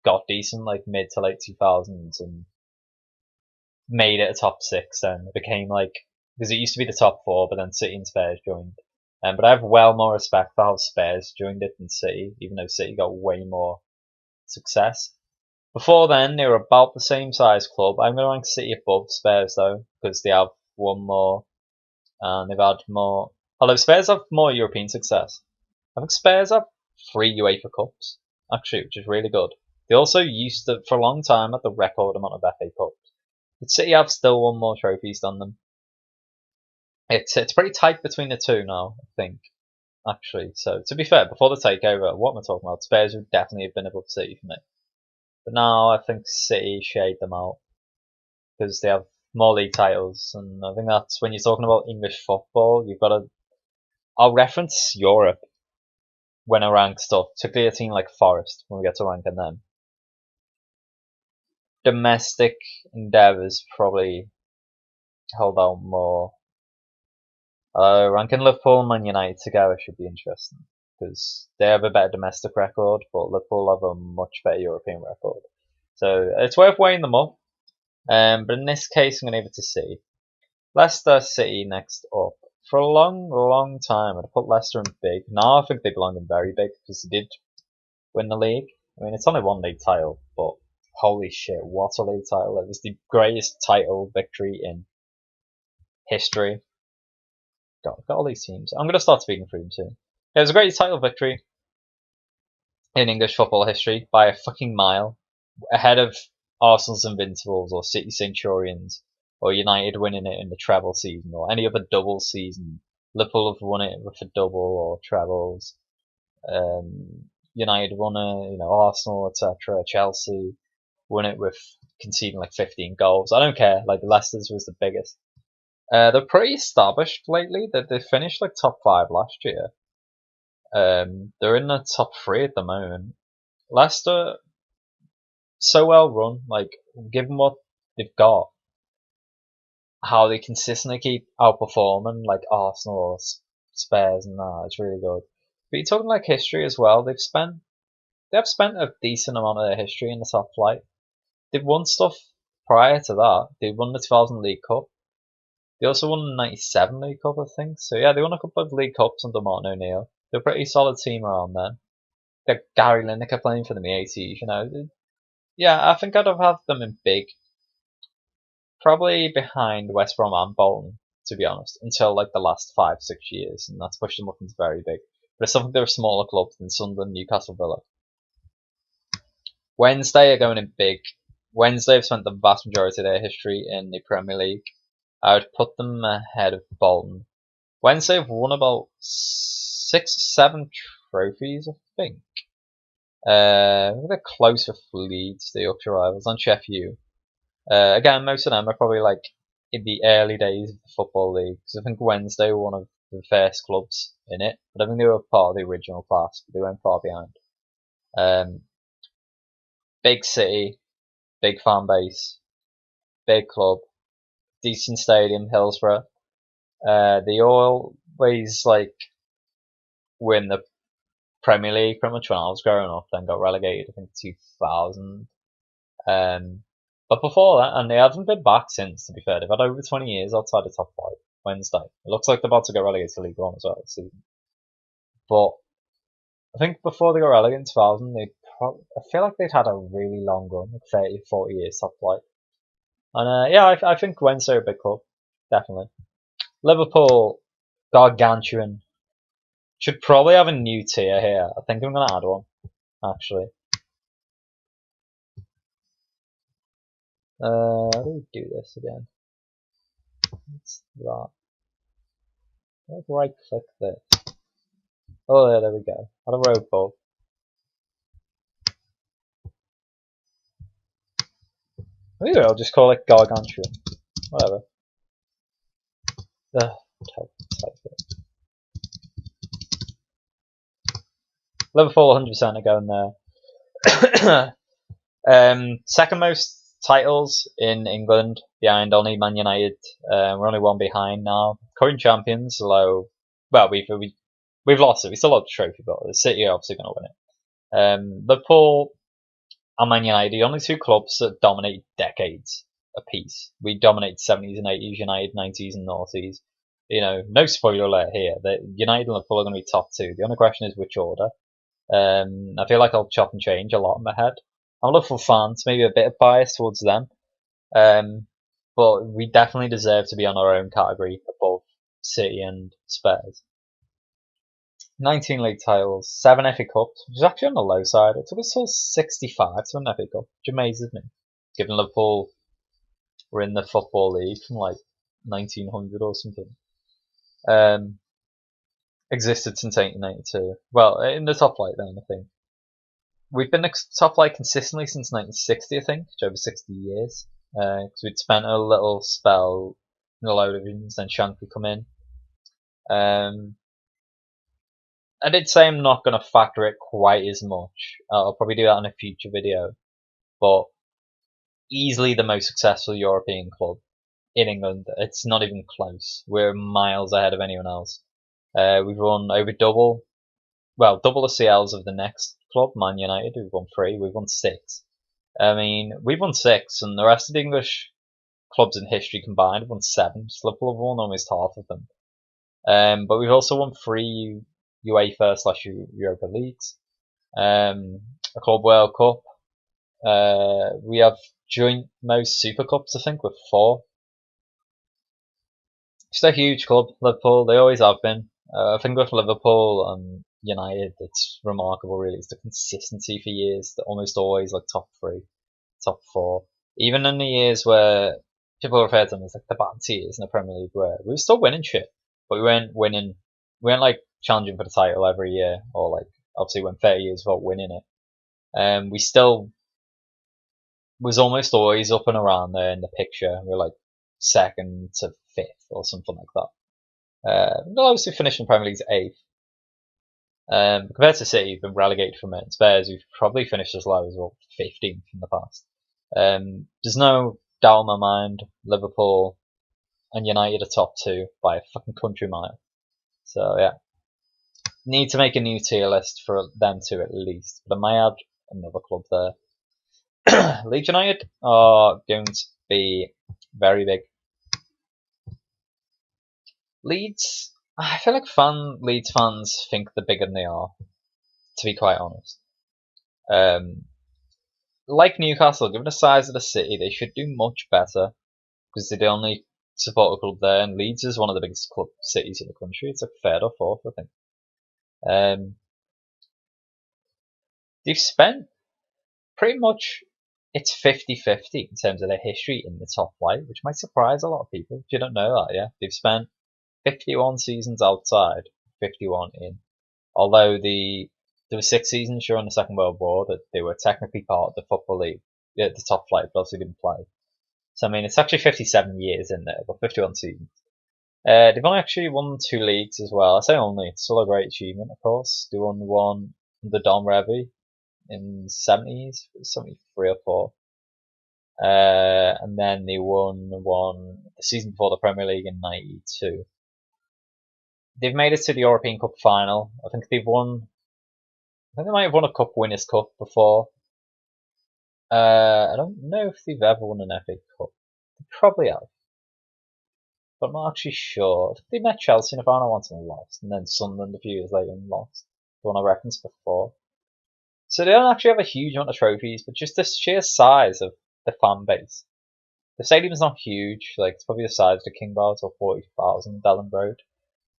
got decent, like mid to late 2000s, and made it a top six. Then it became like, because it used to be the top four, but then City and Spurs joined. But I have well more respect for how Spurs joined it than City, even though City got way more success. Before then, they were about the same size club. I'm going to rank City above Spurs though, because they have one more, and they've had more. Although Spurs have more European success. I think Spurs have 3 UEFA Cups, actually, which is really good. They also used to, for a long time, have the record amount of FA Cups. But City have still won more trophies than them. It's pretty tight between the two now, I think, actually. So, to be fair, before the takeover, what am I talking about? Spurs would definitely have been above City for me. But now I think City shade them out because they have more league titles, and I think that's when you're talking about English football, you've got to. I'll reference Europe when I rank stuff, particularly a team like Forest when we get to ranking them. Domestic endeavours probably hold out more. Ranking Liverpool and Man United together should be interesting because they have a better domestic record, but Liverpool have a much better European record. So it's worth weighing them up. But in this case, I'm going to give it to City. Leicester City next up. For a long, long time, I'd put Leicester in big. Now I think they belong in very big because they did win the league. I mean, it's only one league title, but holy shit, what a league title. It was the greatest title victory in history. Got all these teams. I'm going to start speaking through them soon. It was a great title victory in English football history by a fucking mile, ahead of Arsenal's Invincibles or City Centurions or United winning it in the treble season or any other double season. Liverpool have won it with a double or trebles. United won it, Arsenal, etc. Chelsea won it with conceding like 15 goals. I don't care. Like Leicester's was the biggest. They're pretty established lately. They finished like top 5 last year. They're in the top 3 at the moment. Leicester, so well run. Like given what they've got, how they consistently keep outperforming like Arsenal or Spurs and that, it's really good. But you're talking like history as well. They've spent a decent amount of their history in the top flight. They've won stuff prior to that. They won the 2000 League Cup. They also won the 97 League Cup, I think. So yeah, they won a couple of League Cups under Martin O'Neill. They're a pretty solid team around then. They've got Gary Lineker playing for them in the 80s, Yeah, I think I'd have had them in big. Probably behind West Brom and Bolton, to be honest, until like the last 5, 6 years, and that's pushed them up into very big. But I still think they're a smaller club than Sunderland, Newcastle, Villa. Wednesday are going in big. Wednesday have spent the vast majority of their history in the Premier League. I would put them ahead of Bolton. Wednesday have won about 6 or 7 trophies, I think. They're close with Leeds, the Yorkshire rivals, and Sheffield. Again, most of them are probably like in the early days of the Football League. Because I think Wednesday were one of the first clubs in it. But I think they were part of the original class, but they went far behind. Big city, big fan base, big club, decent stadium, Hillsborough. They always like win the Premier League pretty much when I was growing up, then got relegated, I think 2000. But before that, and they haven't been back since, to be fair. They've had over 20 years outside the top 5. Wednesday. It looks like they're about to get relegated to League One as well this season. But I think before they got relegated in 2000, I feel like they'd had a really long run, like 30, 40 years top flight. And yeah, I think Wednesday are a big club. Definitely. Liverpool, gargantuan. Should probably have a new tier here. I think I'm going to add one, actually. How do we do this again? What's that? Let's right click this. Oh yeah, there we go. Add a road ball. Maybe I'll just call it Gargantuan. Whatever. Type Liverpool 100% are going there. Second most titles in England, behind only Man United. We're only one behind now. Current champions, although, well, we've lost it. We still have the trophy, but the City are obviously going to win it. Liverpool and Man United, the only two clubs that dominate decades apiece. We dominate 70s and 80s, United 90s and noughties. No spoiler alert here. United and Liverpool are going to be top two. The only question is which order. I feel like I'll chop and change a lot in my head. I'm a Liverpool fan, so maybe a bit of bias towards them. But we definitely deserve to be on our own category above City and Spurs. 19 league titles, 7 FA Cups, which is actually on the low side. It took us till 65 to win FA Cup, which amazes me. Given Liverpool were in the Football League from like 1900 or something. Existed since 1892. Well, in the top flight then, I think. We've been top flight consistently since 1960, I think, which over 60 years. Because we'd spent a little spell in the lower divisions, then Shankly come in. I did say I'm not going to factor it quite as much. I'll probably do that in a future video. But easily the most successful European club in England. It's not even close. We're miles ahead of anyone else. We've won over double the CLs of the next club, Man United. We've won 3. We've won 6. I mean, we've won 6, and the rest of the English clubs in history combined have won 7. Liverpool have won almost half of them. But we've also won 3 UEFA/Europa Leagues, a Club World Cup. We have joint most Super Cups, I think, with 4. Just a huge club, Liverpool. They always have been. I think with Liverpool and United, it's remarkable, really. It's the consistency for years. They're almost always like top 3, top 4. Even in the years where people refer to them as like the bad years in the Premier League, where we were still winning shit, but we weren't winning. We weren't like challenging for the title every year, or like obviously went 30 years without winning it. We still was almost always up and around there in the picture. We're like 2nd to 5th or something like that. We'll obviously finish in Premier League's 8th. Compared to City, we've been relegated from it. Spurs, we've probably finished as low as 15th in the past. There's no doubt in my mind, Liverpool and United are top 2 by a fucking country mile. So yeah, need to make a new tier list for them 2 at least. But I might add another club there. Leeds United are going to be very big. Leeds, I feel like Leeds fans think they're bigger than they are, to be quite honest. Like Newcastle, given the size of the city, they should do much better, because they're the only supporter club there, and Leeds is one of the biggest club cities in the country. It's like 3rd or 4th, I think. They've spent pretty much, it's 50-50 in terms of their history in the top flight, which might surprise a lot of people if you don't know that. Yeah, they've spent 51 seasons outside, 51 in. Although there were 6 seasons during the Second World War that they were technically part of the Football League, the top flight, but obviously didn't play. So I mean, it's actually 57 years in there, but 51 seasons. They've only actually won 2 leagues as well. I say only, it's still a great achievement, of course. They won one under Don Revie in the 70s, 73 or 4. And then they won one the season before the Premier League in 92. They've made it to the European Cup final. I think they might have won a Cup Winners' Cup before. I don't know if they've ever won an FA Cup. They probably have. But I'm not actually sure. I think they met Chelsea in the final once and lost, and then Sunderland a few years later and lost. The one I referenced before. So they don't actually have a huge amount of trophies, but just the sheer size of the fan base. The stadium's not huge, like it's probably the size of the King Power, or 40,000 Dellen Road.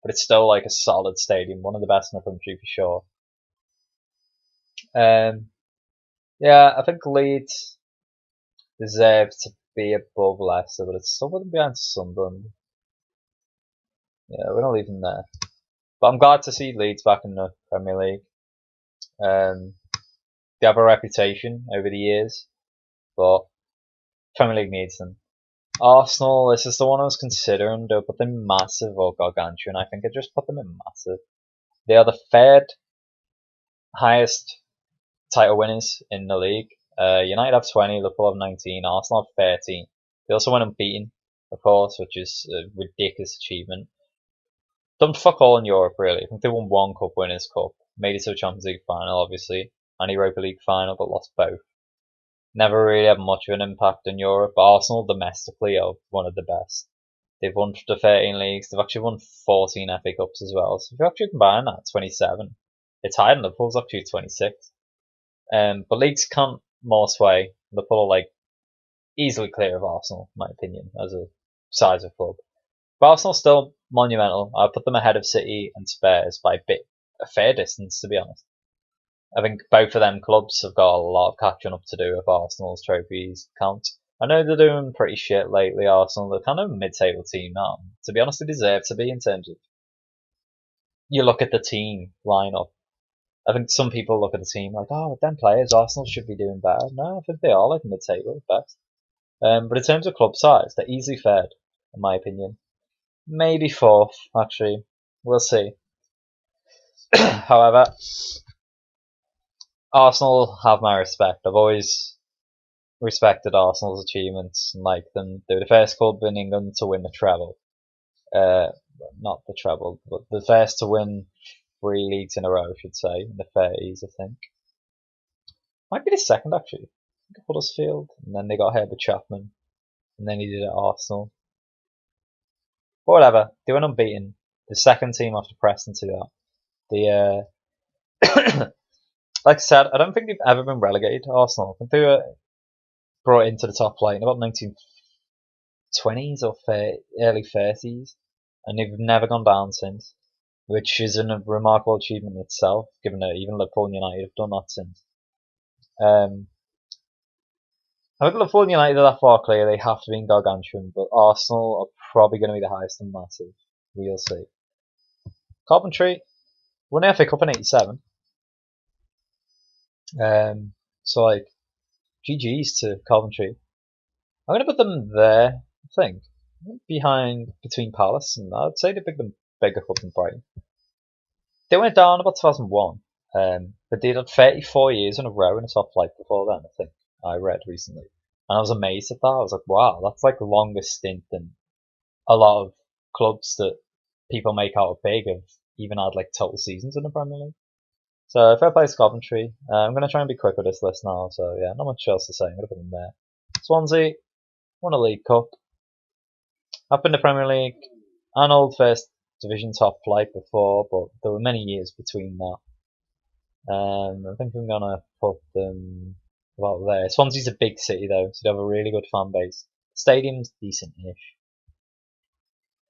But it's still like a solid stadium, one of the best in the country for sure. Yeah, I think Leeds deserve to be above Leicester, but it's still wouldn't be behind Sunderland. Yeah, we're not leaving there. But I'm glad to see Leeds back in the Premier League. They have a reputation over the years, but Premier League needs them. Arsenal, this is the one I was considering. Do I put them massive or gargantuan? I think I just put them in massive. They are the third highest title winners in the league. United have 20, Liverpool have 19, Arsenal have 13. They also went unbeaten, of course, which is a ridiculous achievement. Done fuck all in Europe, really. I think they won one Cup Winners' Cup, made it to a Champions League final, obviously, and Europa League final, but lost both. Never really had much of an impact in Europe. Arsenal domestically are one of the best. They've won the 13 leagues. They've actually won 14 FA Cups as well. So if you actually combine that, 27. It's higher than Liverpool's actually 26. But leagues can't more sway. Liverpool are like easily clear of Arsenal, in my opinion, as a size of club. But Arsenal's still monumental. I put them ahead of City and Spurs by a fair distance, to be honest. I think both of them clubs have got a lot of catching up to do if Arsenal's trophies count. I know they're doing pretty shit lately, Arsenal. They're kind of a mid-table team now. To be honest, they deserve to be in terms of... You look at the team lineup. I think some people look at the team like, oh, with them players, Arsenal should be doing better. No, I think they are like mid-table at best. But in terms of club size, they're easily third, in my opinion. Maybe fourth, actually. We'll see. However, Arsenal have my respect. I've always respected Arsenal's achievements and liked them. They were the first club in England to win the treble. Not the treble, but the first to win 3 leagues in a row, I should say, in the 30s, I think. Might be the second, actually. I think Huddersfield, and then they got Herbert Chapman, and then he did it at Arsenal. But whatever, they went unbeaten. The second team after Preston to that. Like I said, I don't think they've ever been relegated to Arsenal. I think they were brought into the top flight in about 1920s or early 30s, and they've never gone down since, which is a remarkable achievement in itself, given that even Liverpool and United have done that since. I think Liverpool and United are that far clear, they have to be in gargantuan, but Arsenal are probably going to be the highest and massive. We'll see. Coventry won the FA Cup in 87. So like, GG's to Coventry. I'm going to put them there, I think. Between Palace, and I'd say they picked them bigger club than Brighton. They went down about 2001, but they had 34 years in a row in the top flight before then, I think. I read recently. And I was amazed at that. I was like, wow, that's like the longest stint than a lot of clubs that people make out of big have even had like total seasons in the Premier League. So fair play to Coventry. I'm going to try and be quick with this list now, so yeah, not much else to say. I'm going to put them there. Swansea won a League Cup. Up in the Premier League, an old First Division top flight before, but there were many years between that. I think I'm going to put them about there. Swansea's a big city though, so they have a really good fan base. The stadium's decent-ish.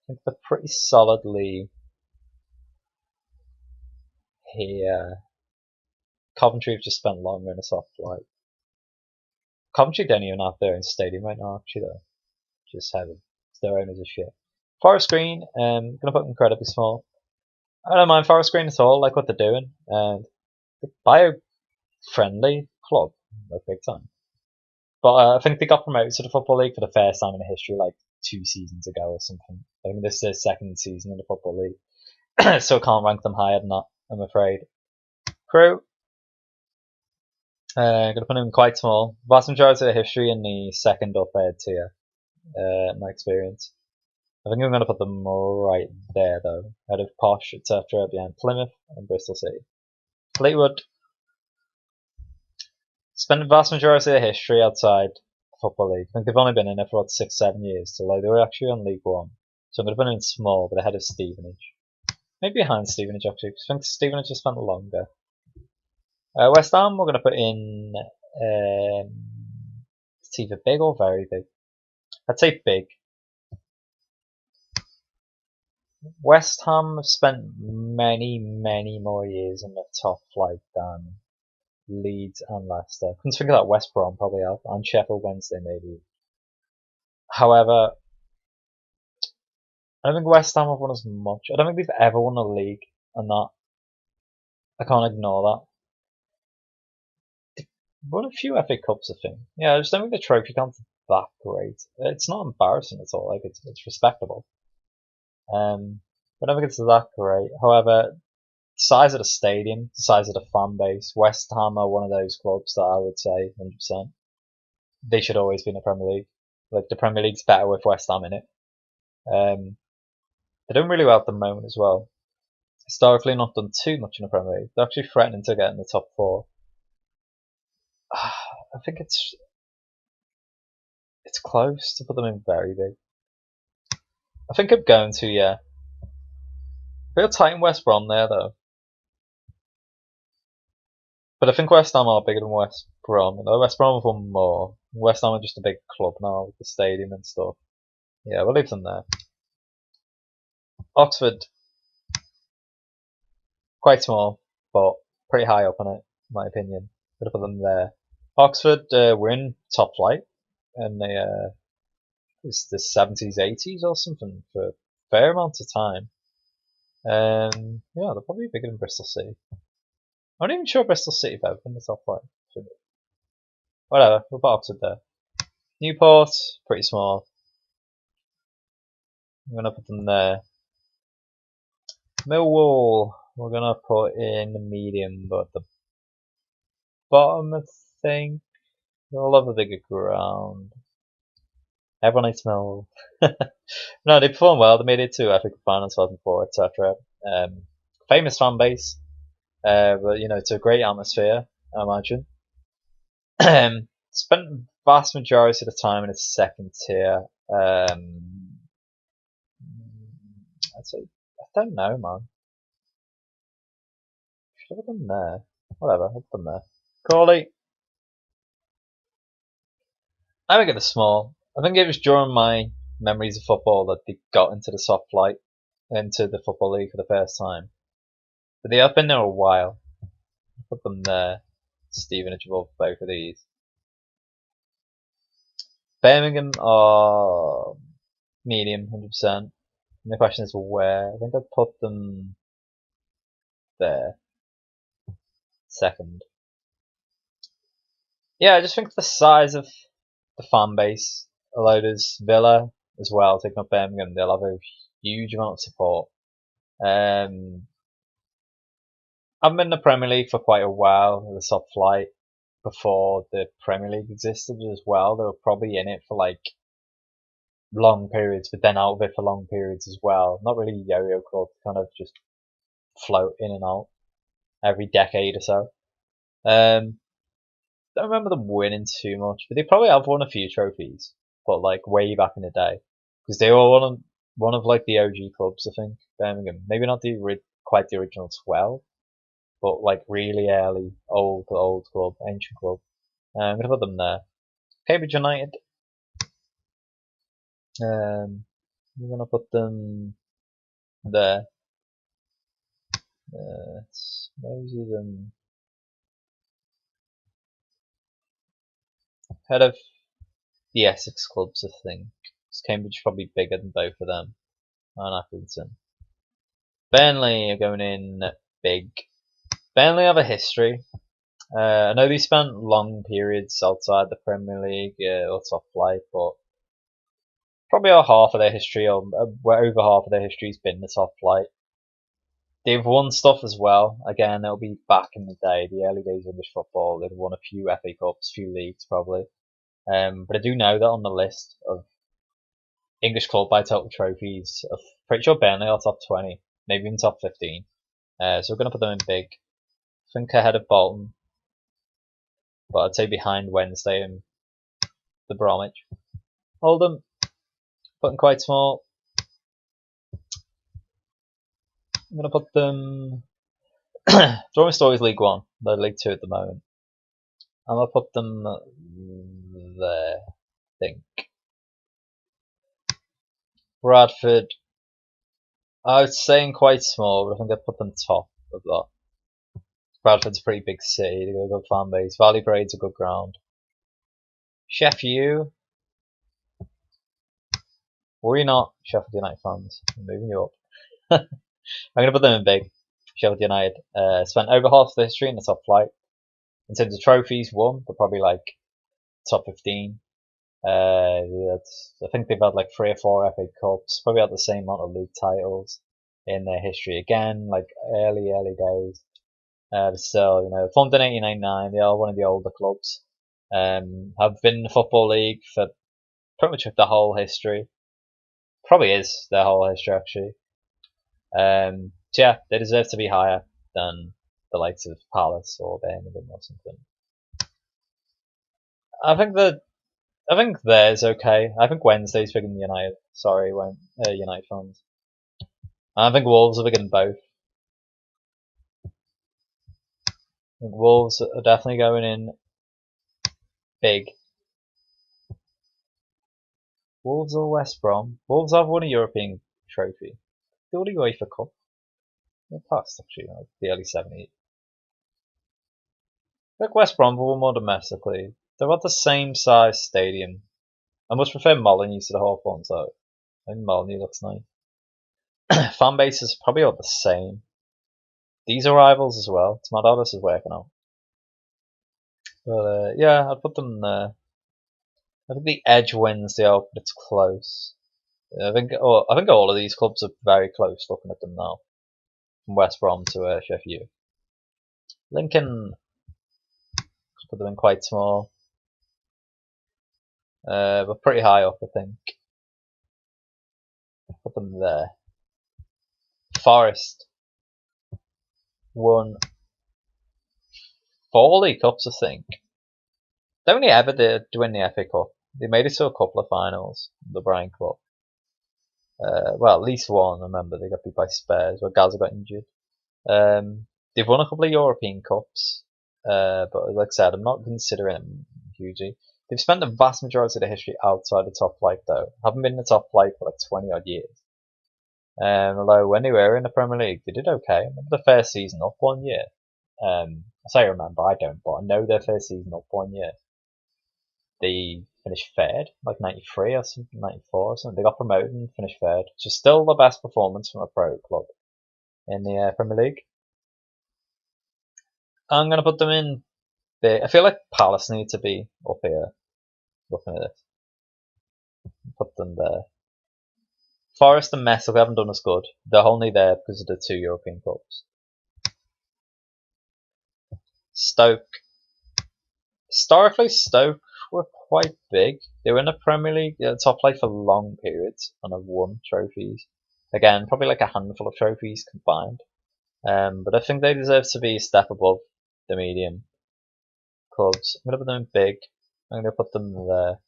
I think they're pretty solidly here. Coventry have just spent longer in a soft flight. Coventry don't even have their own stadium right now, actually, though. Just heaven. Their owners are shit. Forest Green, gonna put incredibly small. I don't mind Forest Green at all, like what they're doing. The bio-friendly club, like big time. But I think they got promoted to the Football League for the first time in their history, like 2 seasons ago or something. I think this is their second season in the Football League. So I can't rank them higher than that, I'm afraid. Crew, gonna put them quite small. Vast majority of their history in the second or third tier, my experience. I think I'm going to put them right there, though, out of Posh, etc., behind Plymouth and Bristol City. Fleetwood spent the vast majority of their history outside the Football League. I think they've only been in it for about 6-7 years, so like, they were actually on League One. So I'm going to put them in small, but ahead of Stevenage. Maybe behind Stevenage, actually, because I think Stevenage has spent longer. West Ham, we're going to put in... it's either big or very big. I'd say big. West Ham have spent many, many more years in the top flight than Leeds and Leicester. Couldn't think of that. West Brom probably have, and Sheffield Wednesday maybe. However, I don't think West Ham have won as much. I don't think they've ever won a league, and that I can't ignore that. They've won a few FA Cups, I think. Yeah, I just don't think the trophy count that great. It's not embarrassing at all. Like it's respectable. But never gets that great. However, size of the stadium, the size of the fan base, West Ham are one of those clubs that I would say 100%. They should always be in the Premier League. Like the Premier League's better with West Ham in it. They're doing really well at the moment as well. Historically, not done too much in the Premier League. They're actually threatening to get in the top four. I think it's close to put them in very big. I think I'm going to, yeah. Real tight in West Brom there though. But I think West Ham are bigger than West Brom. West Brom have won more. West Ham are just a big club now with the stadium and stuff. Yeah, we'll leave them there. Oxford, quite small, but pretty high up on it, in my opinion. Could have put them there. Oxford were in top flight, and they it's the 70s, 80s or something for a fair amount of time. Yeah, they're probably bigger than Bristol City. I'm not even sure Bristol City have ever been in the top flight. Whatever, we'll put Oxford there. Newport, pretty small. I'm gonna put them there. Millwall, we're gonna put in the medium, but the bottom, I think. They'll have a bigger ground. Everyone hates Millwall. No, they performed well. They made it to FA Cup Final 2004, etc. Famous fan base, but it's a great atmosphere, I imagine. Spent vast majority of the time in its second tier. I'd say, I don't know, man. Should have done there. Whatever, I've done there. Crawley. I think it was small. I think it was during my memories of football that they got into the soft flight, into the Football League for the first time. But they have been there a while. Put them there. Stevenage above both of these. Birmingham are medium, 100%. And the question is where. I think I'd put them there. Second. Yeah, I just think the size of the fan base, although there's Villa as well taking up Birmingham, they'll have a huge amount of support. I've been in the Premier League for quite a while, the top flight, before the Premier League existed as well. They were probably in it for like long periods, but then out of it for long periods as well. Not really yo-yo club, kind of just float in and out every decade or so. Don't remember them winning too much, but they probably have won a few trophies, but like way back in the day, because they were one of like the OG clubs, I think. Birmingham, maybe not quite the original 12, but like really early, old club, ancient club. I'm gonna put them there. Cambridge United. We're gonna put them there. Suppose even head of the Essex clubs, I think. Cambridge probably bigger than both of them. And Accrington. Burnley are going in big. Burnley have a history. I know they spent long periods outside the Premier League or top flight, but probably half of their history, or over half of their history, has been the top flight. They've won stuff as well. Again, it'll be back in the day, the early days of English football. They've won a few FA Cups, few leagues probably. But I do know that on the list of English club by total trophies, I'm pretty sure Burnley are top 20, maybe even top 15. So we're going to put them in big. I think ahead of Bolton, but I'd say behind Wednesday and the Bromwich. Oldham, putting quite small. I'm going to put them. Drawing Stories League 1, they're League 2 at the moment. I'm going to put them there, I think. Bradford, I was saying quite small, but I think I'd put them top of that. Bradford's a pretty big city, they've got a good fan base. Valley Parade's a good ground. Sheffield, worry not, Sheffield United fans. I'm moving you up. I'm going to put them in big. Sheffield United spent over half of their history in the top flight. In terms of trophies won, they're probably like top 15. I think they've had like 3 or 4 FA Cups, probably had the same amount of league titles in their history again, like early days. Still, formed in 1899, they are one of the older clubs. Have been in the Football League for pretty much the whole history. Probably is their whole history, actually. So yeah, they deserve to be higher than the likes of Palace or Birmingham or something. I think theirs okay. I think Wednesday's bigger than United. Sorry, United fans. I think Wolves are bigger than both. I think Wolves are definitely going in big. Wolves or West Brom? Wolves have won a European trophy. They won the UEFA Cup. In the past, actually, like the early 70s. Like West Brom won more domestically. They're at the same size stadium. I much prefer Molineux to the Hawthorn side. I think Molineux looks nice. Fan base is probably all the same. These are rivals as well. It's mad how this is working out. But yeah, I'd put them there. I think the edge wins the out, but it's close. I think all of these clubs are very close looking at them now. From West Brom to Sheffield. Lincoln, put them in quite small. But pretty high up, I think. Put them there. Forest won 4 League Cups, I think. They only ever did win the FA Cup. They made it to a couple of finals, the Brian Club. Well, at least one. I remember they got beat by Spurs, where Gaza got injured. They've won a couple of European Cups, but like I said, I'm not considering them hugely. They've spent the vast majority of their history outside the top flight, though. Haven't been in the top flight for like 20 odd years. Although when they were in the Premier League, they did okay. I remember the first season up 1 year. I say remember, I don't, but I know their first season up 1 year. They finished third, like 93 or something, 94 or something. They got promoted and finished third, which is still the best performance from a pro club in the Premier League. I'm going to put them in. I feel like Palace need to be up here, looking at this. Put them there. Forest and Messel haven't done as good. They're only there because of the 2 European Cups. Stoke. Historically, Stoke were quite big. They were in the Premier League, top flight for long periods, and have won trophies. Again, probably like a handful of trophies combined. But I think they deserve to be a step above the medium clubs. I'm going to put them in big. I'm going to put them there.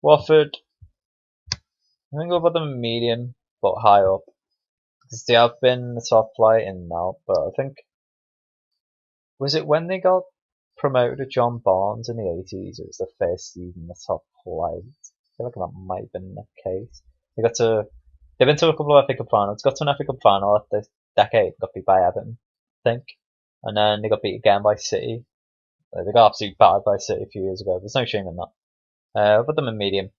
Watford. I think I'll put them in medium, but high up. Because they have been in the top flight and now, but I think, was it when they got promoted to John Barnes in the 80s? It was the first season in the top flight. I feel like that might have been the case. They've been to a couple of FA Cup finals. Got to an FA Cup final this decade. Got beat by Everton, I think, and then they got beat again by City. They got absolutely battered by City a few years ago. There's no shame in that. I'll put them in medium.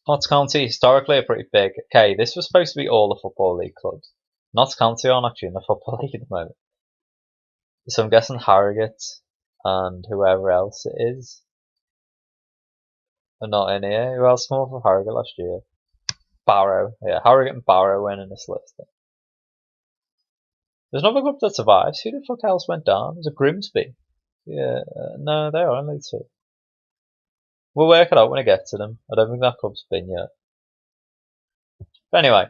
Notts County historically are pretty big. Okay, this was supposed to be all the Football League clubs. Notts County aren't actually in the Football League at the moment. So I'm guessing Harrogate and whoever else it is are not in here. Who else came off of Harrogate last year? Barrow. Yeah, Harrogate and Barrow went in this list. There's another group that survives. Who the fuck else went down? Was it Grimsby? Yeah, no, they are in League 2. We'll work it out when I get to them. I don't think that club's been yet. But anyway.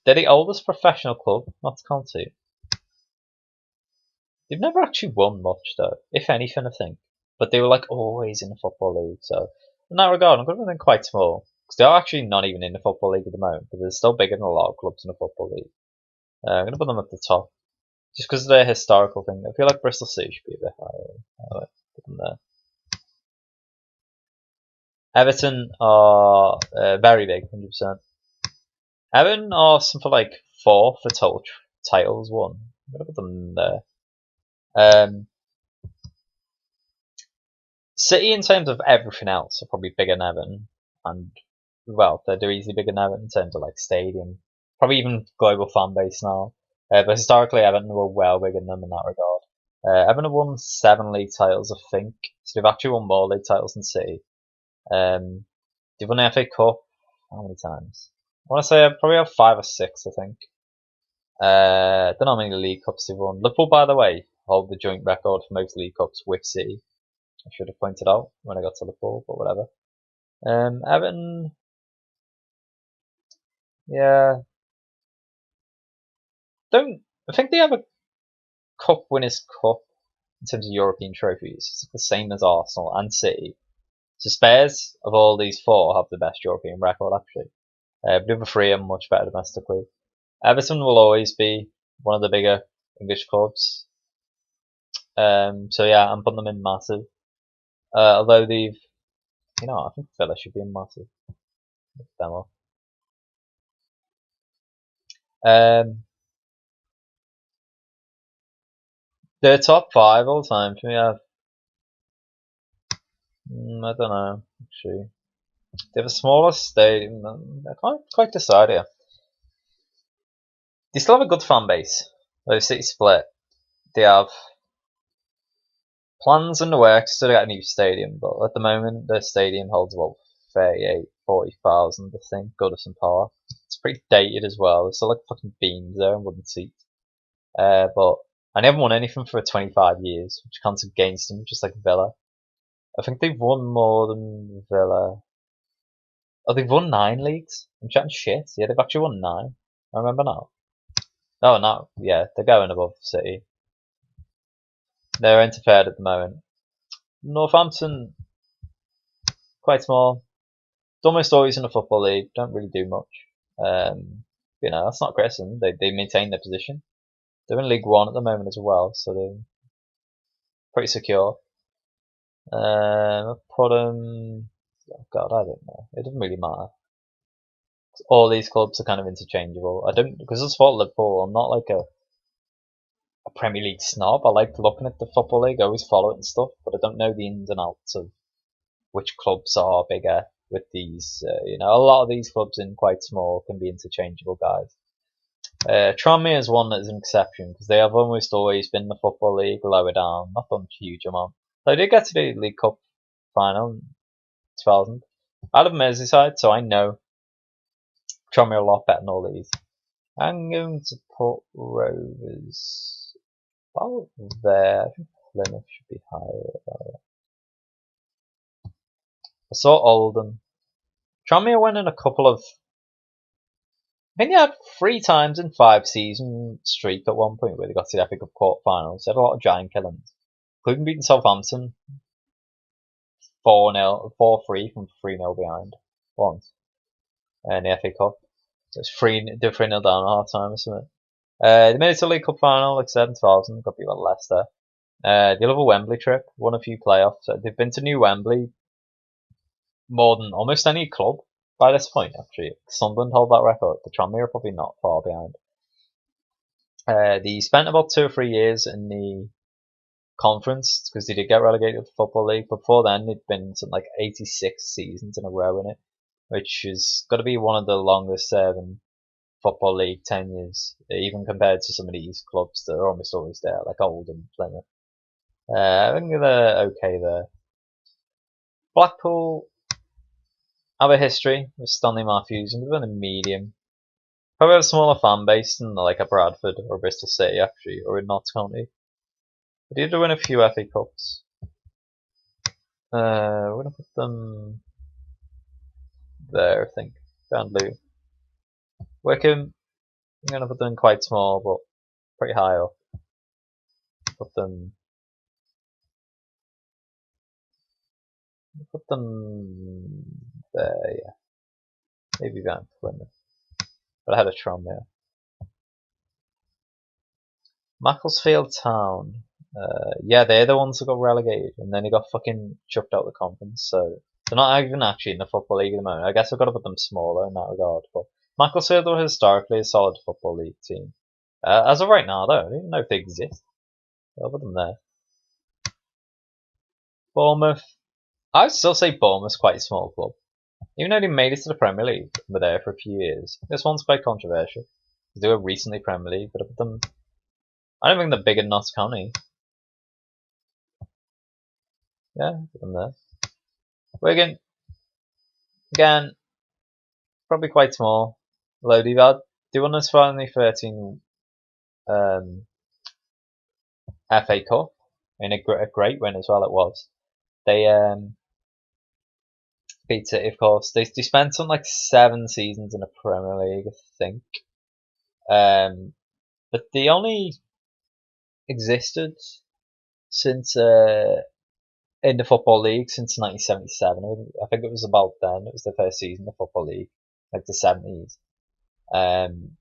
They're the oldest professional club, Notts County. They've never actually won much though, if anything I think. But they were like always in the Football League, so in that regard I'm going to put them quite small. Because they're actually not even in the Football League at the moment, but they're still bigger than a lot of clubs in the Football League. I'm going to put them at the top. Just because of their historical thing. I feel like Bristol City should be a bit higher. Anyway, put them there. Everton are very big, 100%. Everton are something like 4 for total titles won. I'm going to put them there. City, in terms of everything else, are probably bigger than Everton. And, well, they're easily bigger than Everton in terms of like stadium. Probably even global fan base now. But historically, Everton were well bigger than them in that regard. Everton have won 7 league titles, I think. So they've actually won more league titles than City. They've won the FA Cup how many times? I want to say I probably have 5 or 6, I think. Don't know how many league cups they've won. Liverpool, by the way, hold the joint record for most league cups with City. I should have pointed out when I got to Liverpool, but whatever. Everton, yeah, I think they have a Cup Winners' Cup in terms of European trophies. It's the same as Arsenal and City. So Spurs, of all these 4, have the best European record, actually. But the other 3 are much better domestically. Everton will always be one of the bigger English clubs. So yeah, I'm putting them in massive. Although they've, I think Villa should be in massive. Them off. Their top 5 all time for me. I don't know, actually. They have a smaller stadium. I can't quite decide here. They still have a good fan base. Though City split. They have plans in the works to get a new stadium, but at the moment their stadium holds about 40,000, I think, Goodison Park. It's pretty dated as well. There's still like fucking beams there and wooden seats. But I never won anything for 25 years, which counts against them, just like Villa. I think they've won more than Villa. Oh, they've won 9 leagues? I'm chatting shit. Yeah, they've actually won 9. I remember now. Oh, no. Yeah, they're going above City. They're interfered at the moment. Northampton, quite small. Almost always in the Football League. Don't really do much. That's not criticism. They maintain their position. They're in League One at the moment as well, so they're pretty secure. I'll put them. Oh God, I don't know. It doesn't really matter. All these clubs are kind of interchangeable. I don't, because I support Liverpool. I'm not like a Premier League snob. I like looking at the Football League. I always follow it and stuff, but I don't know the ins and outs of which clubs are bigger with these. A lot of these clubs in quite small can be interchangeable, guys. Tranmere is one that is an exception because they have almost always been in the Football League lower down, not done a huge amount. They did get to the League Cup final in 2000. I live in Merseyside, so I know Tranmere a lot better than all these. I'm going to put Rovers about there. I think Plymouth should be higher. I saw Oldham. Tranmere went in a couple of. I think they had 3 times in 5 season streak at one point where they got to the FA Cup quarterfinals. They had a lot of giant killings, including beating Southampton 4-0, 4-3 from 3-0 behind once in the FA Cup. It was 3-0 down at half time or something. They made it to the League Cup final, like 7,000, got beat by Leicester. They love a Wembley trip, won a few playoffs. They've been to New Wembley more than almost any club by this point, actually. Sunderland hold that record. The Tranmere are probably not far behind. They spent about 2 or 3 years in the conference because they did get relegated to the Football League. Before then, they'd been something like 86 seasons in a row in it, which has got to be one of the longest serving Football League tenures, even compared to some of these clubs that are almost always there, like Oldham, Plymouth. I think they're okay there. Blackpool have a history with Stanley Matthews and they've been a medium. Probably have a smaller fan base than like a Bradford or Bristol City actually, or in Notts County. But they did win a few FA Cups. We're gonna put them there, I think. Down blue. Wickham, I'm gonna put them quite small, but pretty high up. Put them there, yeah. Maybe down Plymouth. But I had a Tranmere. Macclesfield Town. Yeah, they're the ones that got relegated, and then they got fucking chucked out of the conference. So they're not even actually in the Football League at the moment. I guess I've got to put them smaller in that regard. But Macclesfield were historically a solid Football League team. As of right now, though, I don't even know if they exist. I'll put them there. Bournemouth. I would still say Bournemouth's quite a small club. Even though they made it to the Premier League, were there for a few years. This one's quite controversial. They were recently Premier League, but I put them. I don't think they're big in Notts County. Yeah, put them there. Wigan, again, probably quite small. Lodi, they won us finally 13 FA Cup in a great win as well. It was. They beat City, of course. They spent something like 7 seasons in the Premier League, I think. But they only existed since in the Football League since 1977. I think it was about then. It was the first season of the Football League, like the 70s. And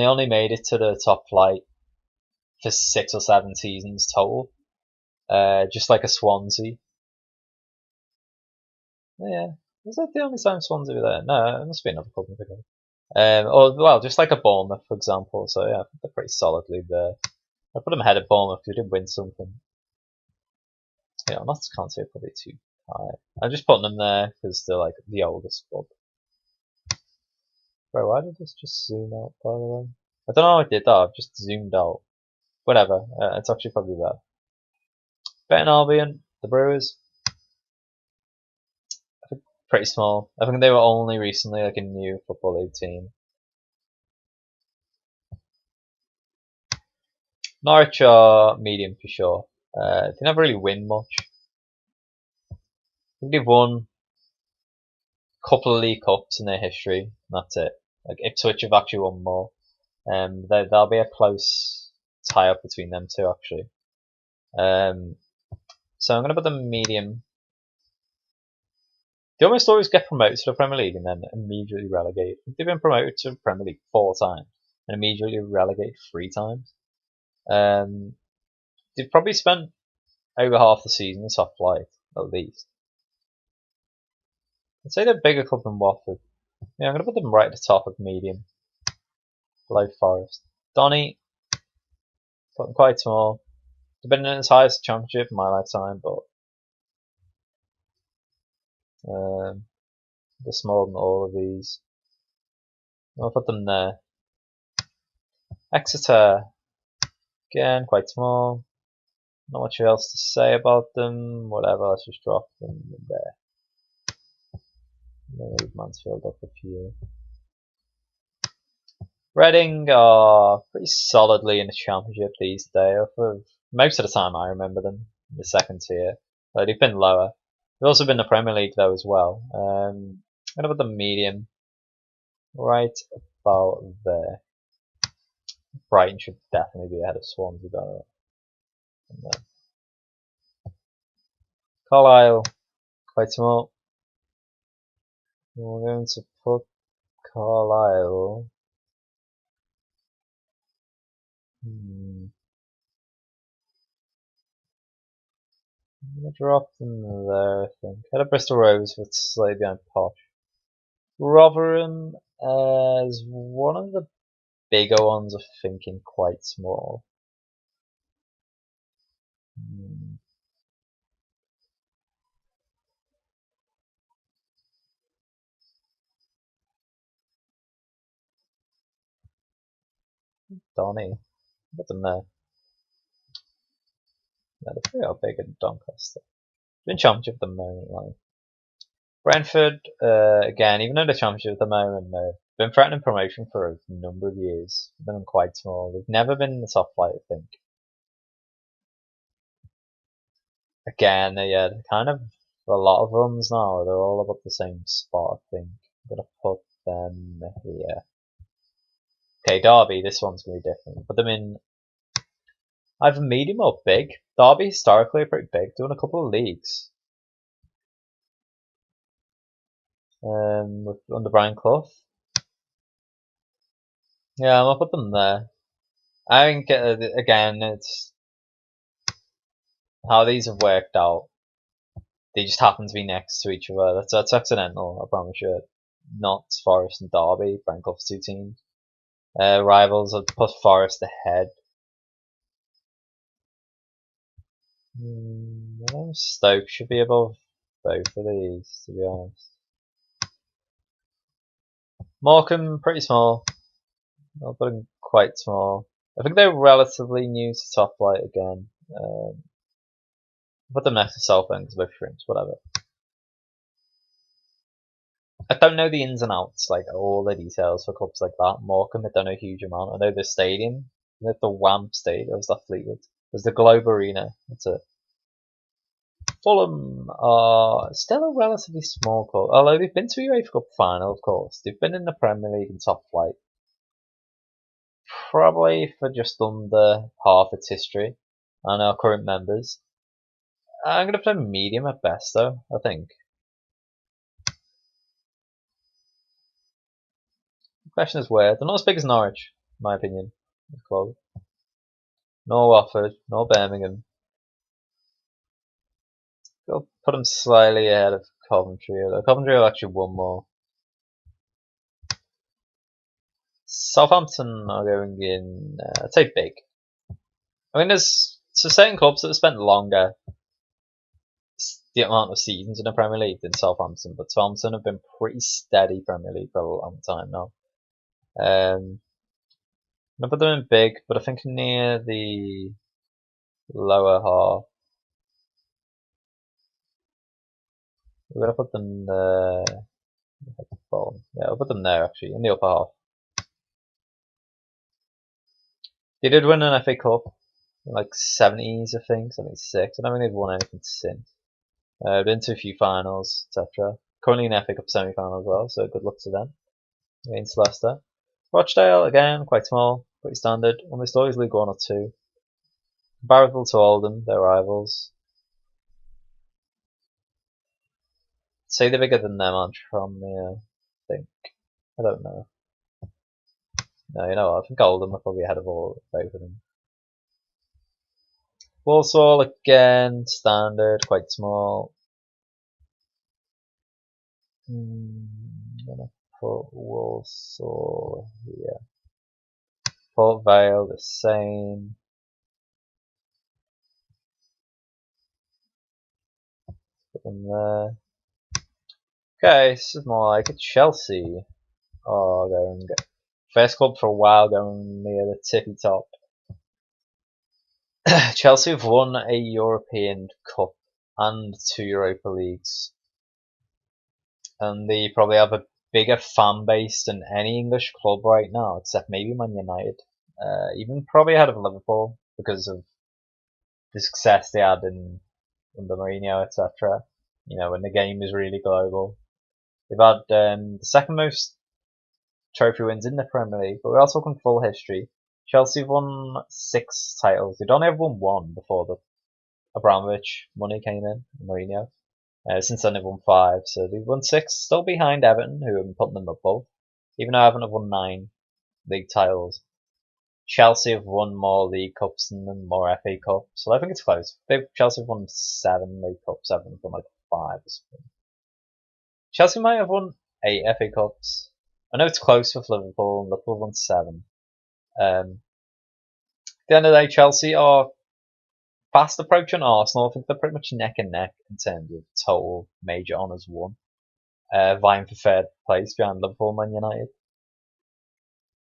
they only made it to the top flight for 6 or 7 seasons total. Just like a Swansea. Yeah. Was that the only time Swansea were there? No, it must be another couple ago. Or, well, just like a Bournemouth, for example. So, yeah, they're pretty solidly there. I put them ahead of Bournemouth if they did win something. Yeah, I'm not can't say probably too high. I'm just putting them there because they're like the oldest club. Bro, why did this just zoom out, by the way? I don't know how I did that, I've just zoomed out. Whatever, it's actually probably there. Burton Albion, the Brewers. I think pretty small. I think they were only recently like a new Football League team. Norwich are medium for sure. They never really win much. I think they've won a couple of League Cups in their history, and that's it. Like Ipswich have actually won more. There'll be a close tie-up between them two, actually. So I'm going to put them medium. They almost always get promoted to the Premier League and then immediately relegate. They've been promoted to the Premier League 4 times and immediately relegated 3 times. They've probably spent over half the season in top flight, at least. I'd say they're a bigger club than Watford. Yeah, I'm going to put them right at the top of medium. Below Forest. Donny, put them quite small. They've been in as high as the Championship in my lifetime, but they're smaller than all of these. I'll put them there. Exeter, again, quite small. Not much else to say about them. Whatever, let's just drop them in there. Leave Mansfield up a few. Reading are pretty solidly in the Championship these days. Most of the time I remember them in the second tier. They've been lower. They've also been in the Premier League though as well. I'm going to put them medium. Right about there. Brighton should definitely be ahead of Swansea by the way. Carlisle, quite small. We're going to put Carlisle. I'm going to drop them there, I think. Head of Bristol Rovers, but slightly behind Posh. Rotherham as one of the bigger ones, I think, quite small. Donny, put them there. No, they're pretty big in Doncaster. They're in Championship at the moment, like. Brentford, again, even though they're Championship at the moment, they've been threatening promotion for a number of years. They've been quite small. They've never been in the top flight, I think. Again, they're kind of a lot of runs now. They're all about the same spot, I think. I'm going to put them here. Okay, Derby, this one's going to be different. Put them in either medium or big. Derby historically are pretty big. Doing a couple of leagues. Under Brian Clough. Yeah, I'm going to put them there. I think, again, it's how these have worked out. They just happen to be next to each other. That's accidental, I promise you. Not Forest and Derby, Brian Clough's 2 teams. Rivals, I'd put Forest ahead. Stoke should be above both of these, to be honest. Morecambe, pretty small. I'll put them quite small. I think they're relatively new to top flight again. Put them next to Southend because they're shrimps, whatever. I don't know the ins and outs, like all the details for clubs like that. Morecambe, I don't know a huge amount. I know the stadium, the Wham Stadium, was that Fleetwood? There's the Globe Arena. That's it. Fulham are still a relatively small club, although they've been to the UEFA Cup final, of course. They've been in the Premier League in top flight, probably for just under half its history, and our current members. I'm going to play medium at best, though, I think. The question is where. They're not as big as Norwich, in my opinion. Club. Nor Watford, nor Birmingham. I'll put them slightly ahead of Coventry. Coventry have actually won more. Southampton are going in, I'd say big. I mean, there's certain clubs that have spent longer the amount of seasons in the Premier League than Southampton, but Southampton have been pretty steady Premier League for a long time now. I'm gonna put them in big, but I think near the lower half. We're gonna put them there. Yeah, I'll put them there actually, in the upper half. They did win an FA Cup in like 70s, I think, 76. I don't think they've won anything since. Been to a few finals, etc. Currently in FA Cup semi-final as well, so good luck to them against Leicester. Rochdale, again, quite small, pretty standard. Almost always League 1 or 2. Comparable to Oldham, their rivals. Say they're bigger than them, aren't from the, I think. I don't know. No, you know what? I think Oldham are probably ahead of both of them. Walsall, again, standard, quite small. I'm gonna put Walsall here. Port Vale, the same. Put them there. Okay, this is more like a Chelsea. Oh, going first club for a while, going near the tippy top. Chelsea have won a European Cup and 2 Europa Leagues, and they probably have a bigger fan base than any English club right now, except maybe Man United. Even probably ahead of Liverpool because of the success they had under Mourinho, etc. You know, when the game was really global. They've had the second most trophy wins in the Premier League, but we're also talking full history. Chelsea have won 6 titles. They'd only ever won 1 before the Abramovich money came in, Mourinho. Since then they've won 5, so they've won 6, still behind Everton, who have been putting them above. Even though Everton have won 9 league titles. Chelsea have won more League Cups and more FA Cups, so I think it's close. Chelsea have won 7 League Cups, Everton have won like 5 or something. Chelsea might have won 8 FA Cups. I know it's close with Liverpool, and Liverpool won 7. At the end of the day, Chelsea are fast approaching Arsenal. I think they're pretty much neck and neck in terms of total major honours won. Vying for third place behind Liverpool and Man United.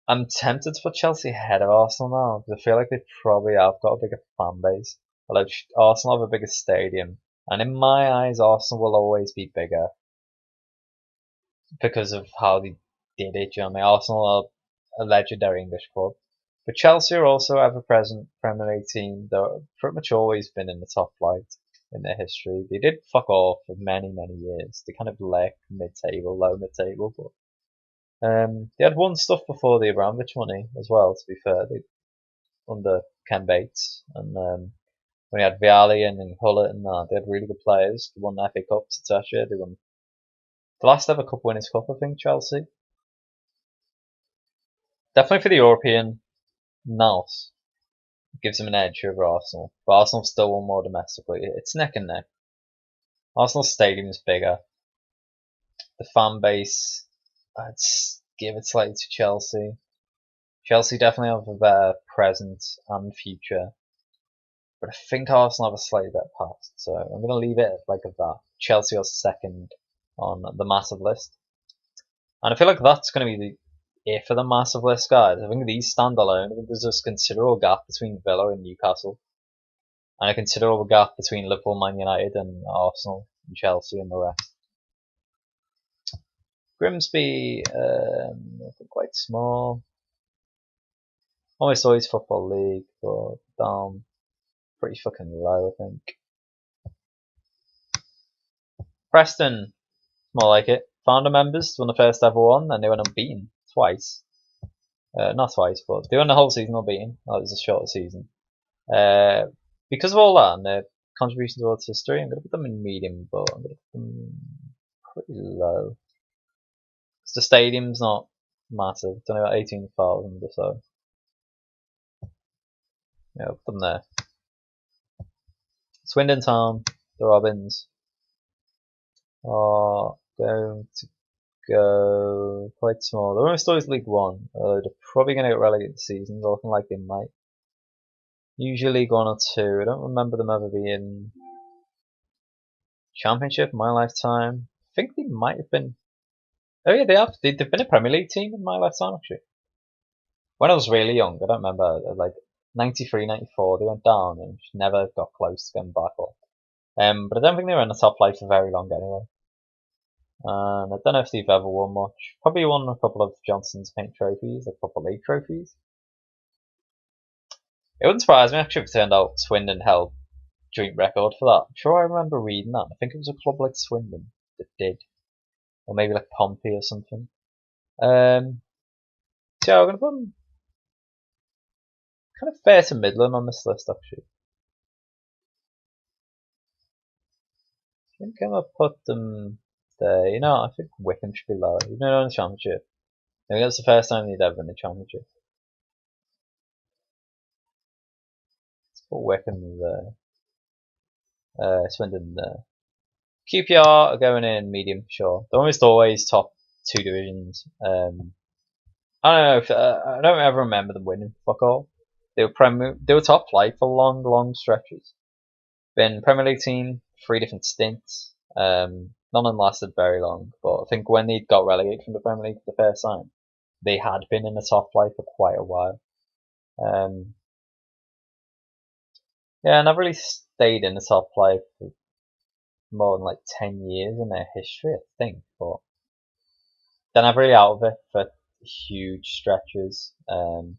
I'm tempted to put Chelsea ahead of Arsenal now, because I feel like they probably have got a bigger fan base. Although Arsenal have a bigger stadium. And in my eyes, Arsenal will always be bigger. Because of how they did it, you know what I mean? Arsenal are a legendary English club. But Chelsea are also ever-present Premier League team. They've pretty much always been in the top flight in their history. They did fuck off for many, many years. They kind of lurked mid-table, low mid-table. But they had won stuff before the Abramovich money as well, to be fair. Under Ken Bates. And when we had Vialli and Hullett and that, they had really good players. They won the FA Cups, etc. They won the last ever Cup Winners' Cup, I think, Chelsea. Definitely for the European Nals. Gives them an edge over Arsenal. But Arsenal still won more domestically. It's neck and neck. Arsenal's stadium is bigger. The fan base, I'd give it slightly to Chelsea. Chelsea definitely have a better present and future. But I think Arsenal have a slightly better past. So I'm going to leave it like that. Chelsea are second on the massive list. And I feel like that's going to be if of the massive list, guys. I think these stand alone. I think there's a considerable gap between Villa and Newcastle, and a considerable gap between Liverpool, Man United, and Arsenal, and Chelsea, and the rest. Grimsby, quite small. Almost always Football League, but down pretty fucking low, I think. Preston, more like it. Founder members won the first ever one, and they went unbeaten twice. Not twice, but they won the whole season unbeaten. That was a short season. Because of all that and their contribution towards history, I'm going to put them in medium, but I'm going to put them pretty low. Because the stadium's not massive. It's only about 18,000 or so. Yeah, I'll put them there. Swindon Town, the Robins, are going to go quite small. They're almost always League One. They're probably going to get relegated this season. They're looking like they might. Usually League 1 or 2. I don't remember them ever being Championship in my lifetime. I think they might have been. Oh yeah, they have. They've been a Premier League team in my lifetime actually. When I was really young, I don't remember, like 93, 94, they went down and never got close to getting back up. But I don't think they were in the top flight for very long anyway. And I don't know if they've ever won much. Probably won a couple of Johnson's Paint trophies, a couple of league trophies. It wouldn't surprise me actually if it turned out Swindon held joint record for that. I'm sure I remember reading that. I think it was a club like Swindon that did. Or maybe like Pompey or something. So yeah, we're going to put them kind of fair to middling on this list actually. I think I'm going to put them there. You know, I think Wickham should be lower. Even though they're in the Championship. I think that's the first time they'd ever been in the Championship. Let's put Wickham there. Swindon there. QPR are going in medium for sure. They're almost always top 2 divisions. I don't know if I don't ever remember them winning. Fuck all. They were top flight for long stretches. Been Premier League team, 3 different stints. None of them lasted very long, but I think when they got relegated from the Premier League for the first time, they had been in the top flight for quite a while. Yeah, never really stayed in the top flight for more than like 10 years in their history, I think, but they're never really out of it for huge stretches. They're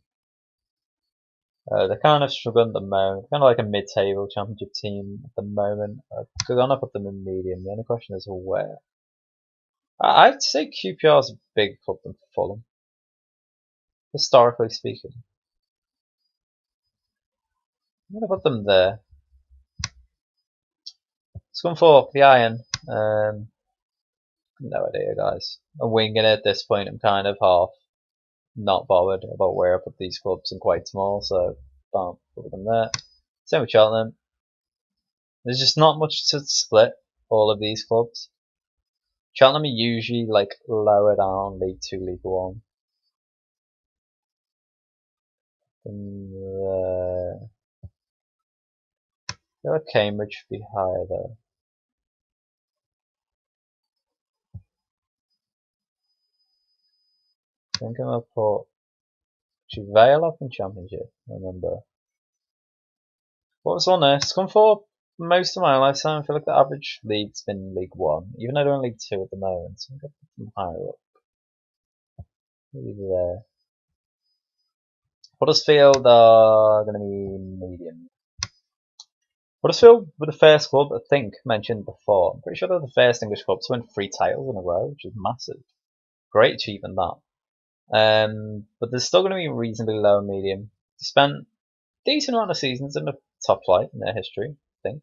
kind of struggling at the moment, kind of like a mid-table championship team at the moment. I'm gonna put them in medium. The only question is where. I'd say QPR is a big club than Fulham, historically speaking. I'm gonna put them there. Scunthorpe, the Iron. No idea, guys. I'm winging it at this point. I'm kind of half not bothered about where I put these clubs and quite small, so bam, put them there. Same with Cheltenham. There's just not much to split all of these clubs. Cheltenham are usually like lower down League 2, League 1. And I feel like Cambridge should be higher though. I think I'm gonna put actually Vale up in Championship, I remember. What was on there? Scunthorpe, most of my lifetime, I feel like the average league's been League 1, even though they're in League 2 at the moment, so I'm going to put them higher up. Maybe there. Huddersfield are going to be medium. Huddersfield were the first club, I think, mentioned before. I'm pretty sure they're the first English club to win 3 titles in a row, which is massive. Great achievement, that. But they're still going to be reasonably low and medium. They spent a decent amount of seasons in the top flight in their history, I think.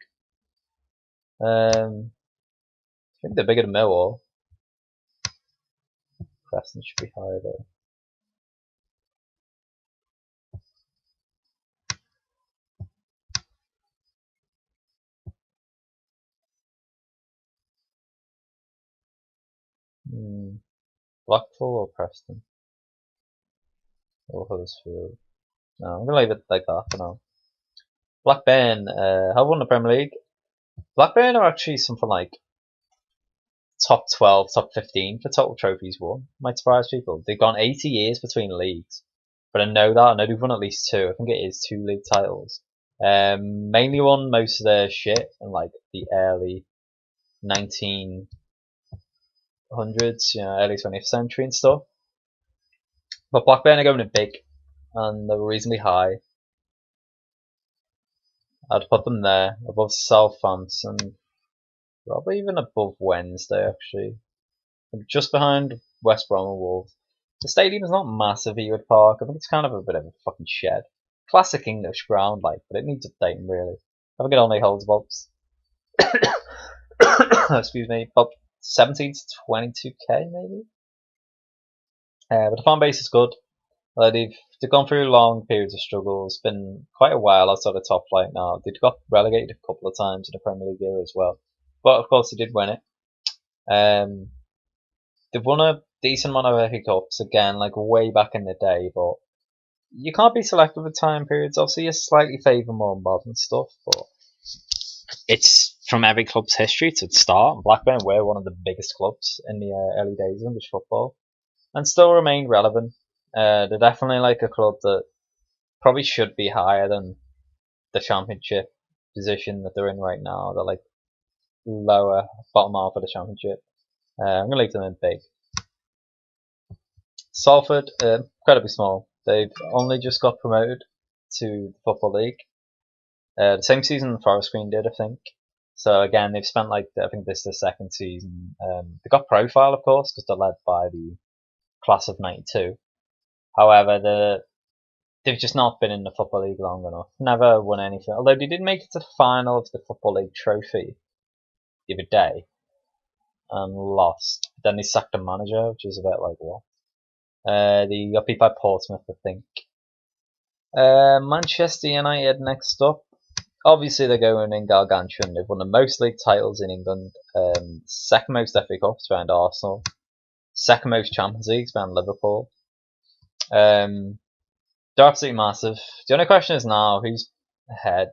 I think they're bigger than Millwall. Preston should be higher though. Blackpool or Preston? Or Huddersfield? No, I'm going to leave it like that for now. Blackburn have won the Premier League. Blackburn are actually something like top 12, top 15 for total trophies won. Might surprise people. They've gone 80 years between leagues, but I know that. I know they've won at least two. I think it is 2 league titles. Mainly won most of their shit in like the early 1900s, early 20th century and stuff. But Blackburn are going in big, and they're reasonably high. I'd put them there above Southampton, probably even above Wednesday actually. Just behind West Brom and Wolves. The stadium's not massive, Ewood Park. I think it's kind of a bit of a fucking shed. Classic English ground, like, but it needs updating really. I think it only holds about excuse me, about 17 to 22k maybe. But the fan base is good. They've gone through long periods of struggle. It's been quite a while outside the top flight now. They've got relegated a couple of times in the Premier League era as well. But of course they did win it. They've won a decent amount of FA Cups again, like way back in the day, but you can't be selective with time periods. Obviously you slightly favour more modern stuff, but it's from every club's history to the start. Blackburn were one of the biggest clubs in the early days of English football and still remain relevant. They're definitely like a club that probably should be higher than the championship position that they're in right now. They're like lower, bottom half of the championship. I'm going to leave them in big. Salford, incredibly small. They've only just got promoted to the Football League. The same season Forest Green did, I think. So again, they've spent like, I think this is the second season. They got profile, of course, because they're led by the class of 92. However, they've just not been in the Football League long enough. Never won anything. Although they did make it to the final of the Football League trophy the other day and lost. Then they sacked the manager, which is a bit like what? They got beat by Portsmouth, I think. Manchester United next up. Obviously, they're going in gargantuan. They've won the most league titles in England. Second most FA Cups behind Arsenal. Second most Champions Leagues behind Liverpool. They're absolutely massive. The only question is now, who's ahead?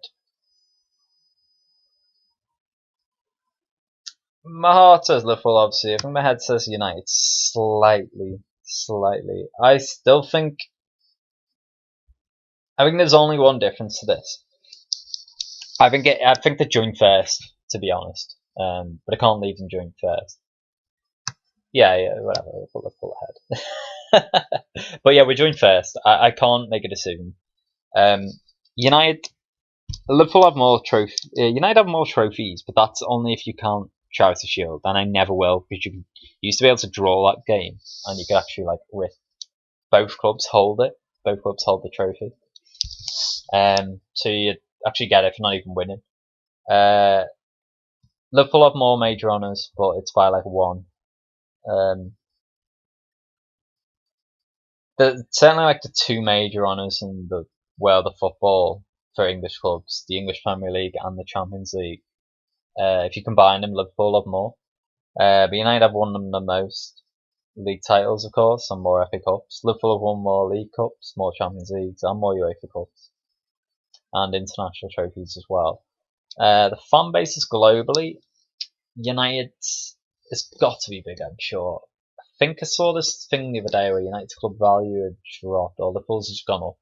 My heart says Liverpool, obviously. I think my head says United slightly. I think there's only one difference to this. I think they're joint first, to be honest. But I can't leave them joint first. Yeah, whatever. Liverpool ahead. But yeah, we're joint first. I can't make a decision. Liverpool have more United have more trophies, but that's only if you count Charity Shield, and I never will, because you used to be able to draw that game, and you could actually like rip. Both clubs hold it. Both clubs hold the trophy. So you actually get it if you're not even winning. Liverpool have more major honours, but it's by like one. Certainly like the two major honours in the world of football for English clubs, the English Premier League and the Champions League. If you combine them, Liverpool have more. But United have won them the most league titles, of course, and more FA Cups. Liverpool have won more League Cups, more Champions Leagues, and more UEFA Cups, and international trophies as well. The fan bases globally, United has got to be big, I'm sure. I think I saw this thing the other day where United's club value had dropped, or Liverpool's just gone up.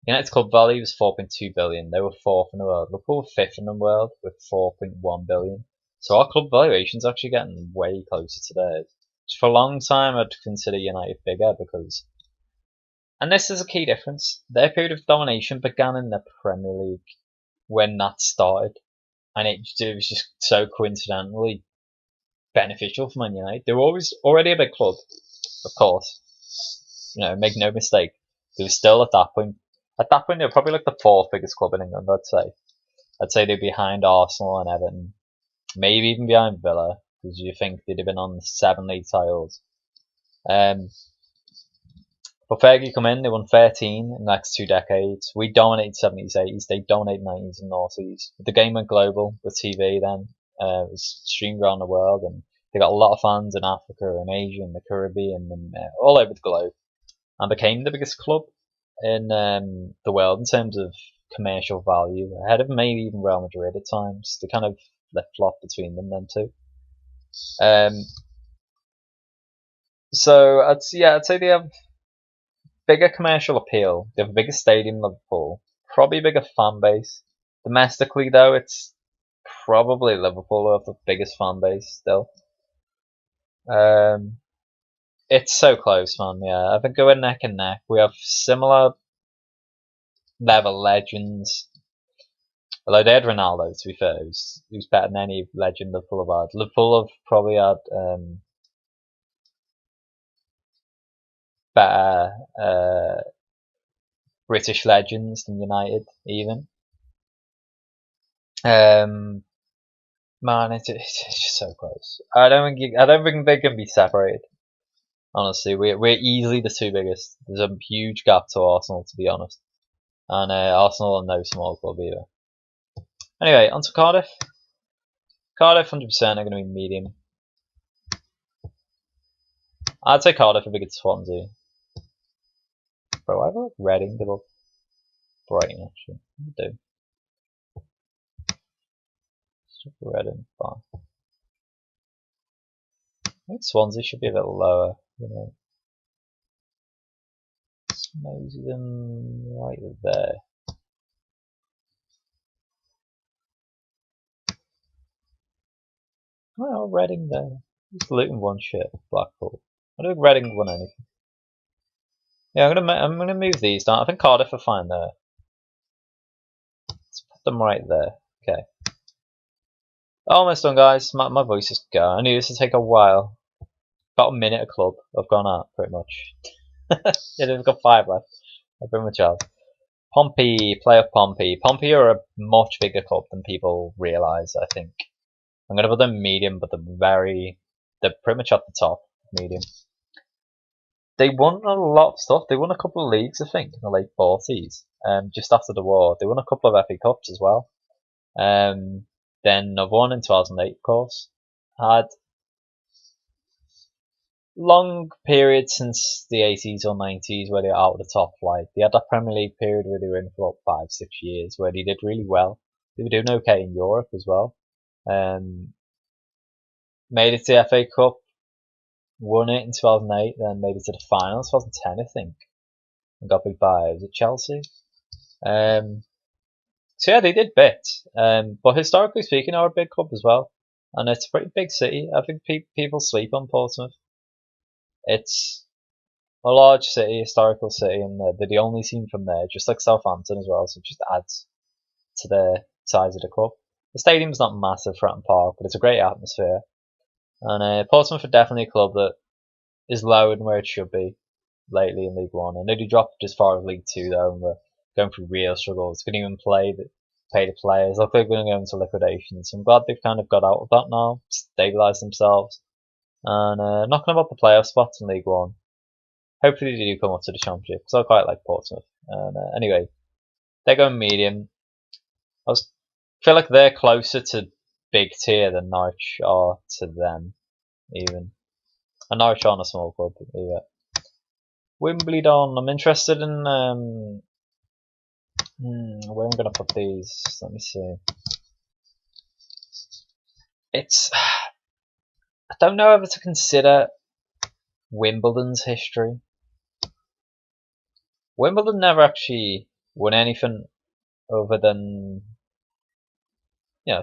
United's club value was 4.2 billion. They were fourth in the world. Liverpool were fifth in the world with 4.1 billion. So our club valuation's actually getting way closer to theirs. For a long time, I'd consider United bigger because, and this is a key difference, their period of domination began in the Premier League when that started, and it was just so coincidentally beneficial for Man United. They were always already a big club, of course. Make no mistake. They were still at that point. At that point, they were probably like the fourth biggest club in England. I'd say they're behind Arsenal and Everton, maybe even behind Villa, because you think they'd have been on 7 league titles. But Fergie come in, they won 13 in the next 2 decades. We dominated 70s, 80s, they dominated 90s and noughties. The game went global with TV then. It was streamed around the world, and they got a lot of fans in Africa and Asia and the Caribbean and all over the globe, and became the biggest club in the world in terms of commercial value, ahead of maybe even Real Madrid at times. They kind of flip-flop between them then too. So I'd say they have bigger commercial appeal. They have a bigger stadium in Liverpool, probably a bigger fan base. Domestically though, it's probably Liverpool who have the biggest fan base still. Um, it's so close, man. Yeah, I think we're neck and neck. We have similar level legends. Although they had Ronaldo, to be fair, who's better than any legend Liverpool have had. Liverpool have probably had better British legends than United, even. Um, Man, it's just so close. I don't think they can be separated. Honestly, we're easily the two biggest. There's a huge gap to Arsenal, to be honest, and Arsenal are no small club either. Anyway, on to Cardiff. Cardiff 100% are going to be medium. I'd say Cardiff are bigger than Swansea. Bro, I like Reading. They look Brighton actually. They do. Reading, fine. I think Swansea should be a bit lower. You know, nosy them right there. Well, Reading there. Just Luton won shit. Blackpool. I don't think Reading won anything. Yeah, I'm gonna move these down. I think Cardiff are fine there. Let's put them right there. Okay. Almost done, guys. My voice is gone. I knew this would take a while. About a minute a club. I've gone out pretty much. Yeah, they've got 5 left. I pretty much have. Pompey, playoff Pompey. Pompey are a much bigger club than people realise, I think. I'm gonna put them medium, but they're pretty much at the top. Medium. They won a lot of stuff. They won a couple of leagues, I think, in the late 40s. Just after the war. They won a couple of FA Cups as well. Then another one in 2008, of course. Had long periods since the 80s or 90s where they were out of the top flight. They had that Premier League period where they were in for about 5-6 years where they did really well. They were doing okay in Europe as well. Made it to the FA Cup, won it in 2008, then made it to the finals 2010, I think, and got beat by, was it Chelsea? So yeah, they did bits. But historically speaking, are a big club as well, and it's a pretty big city. I think people sleep on Portsmouth. It's a large city, historical city, and they're the only team from there, just like Southampton as well. So it just adds to the size of the club. The stadium's not massive, Fratton Park, but it's a great atmosphere. And Portsmouth are definitely a club that is lower than where it should be lately in League One. I know they dropped as far as League Two though, and we're going through real struggles. Couldn't even pay the players. Look like they're going to go into liquidation. So I'm glad they've kind of got out of that now, stabilised themselves, and knocking about the playoff spots in League One. Hopefully they do come up to the Championship because I quite like Portsmouth. And anyway, they're going medium. Feel like they're closer to big tier than Norwich are to them, even. And Norwich aren't a small club either. Wimbledon. I'm interested in where I'm gonna put these. Let me see. I don't know whether to consider Wimbledon's history. Wimbledon never actually won anything other than,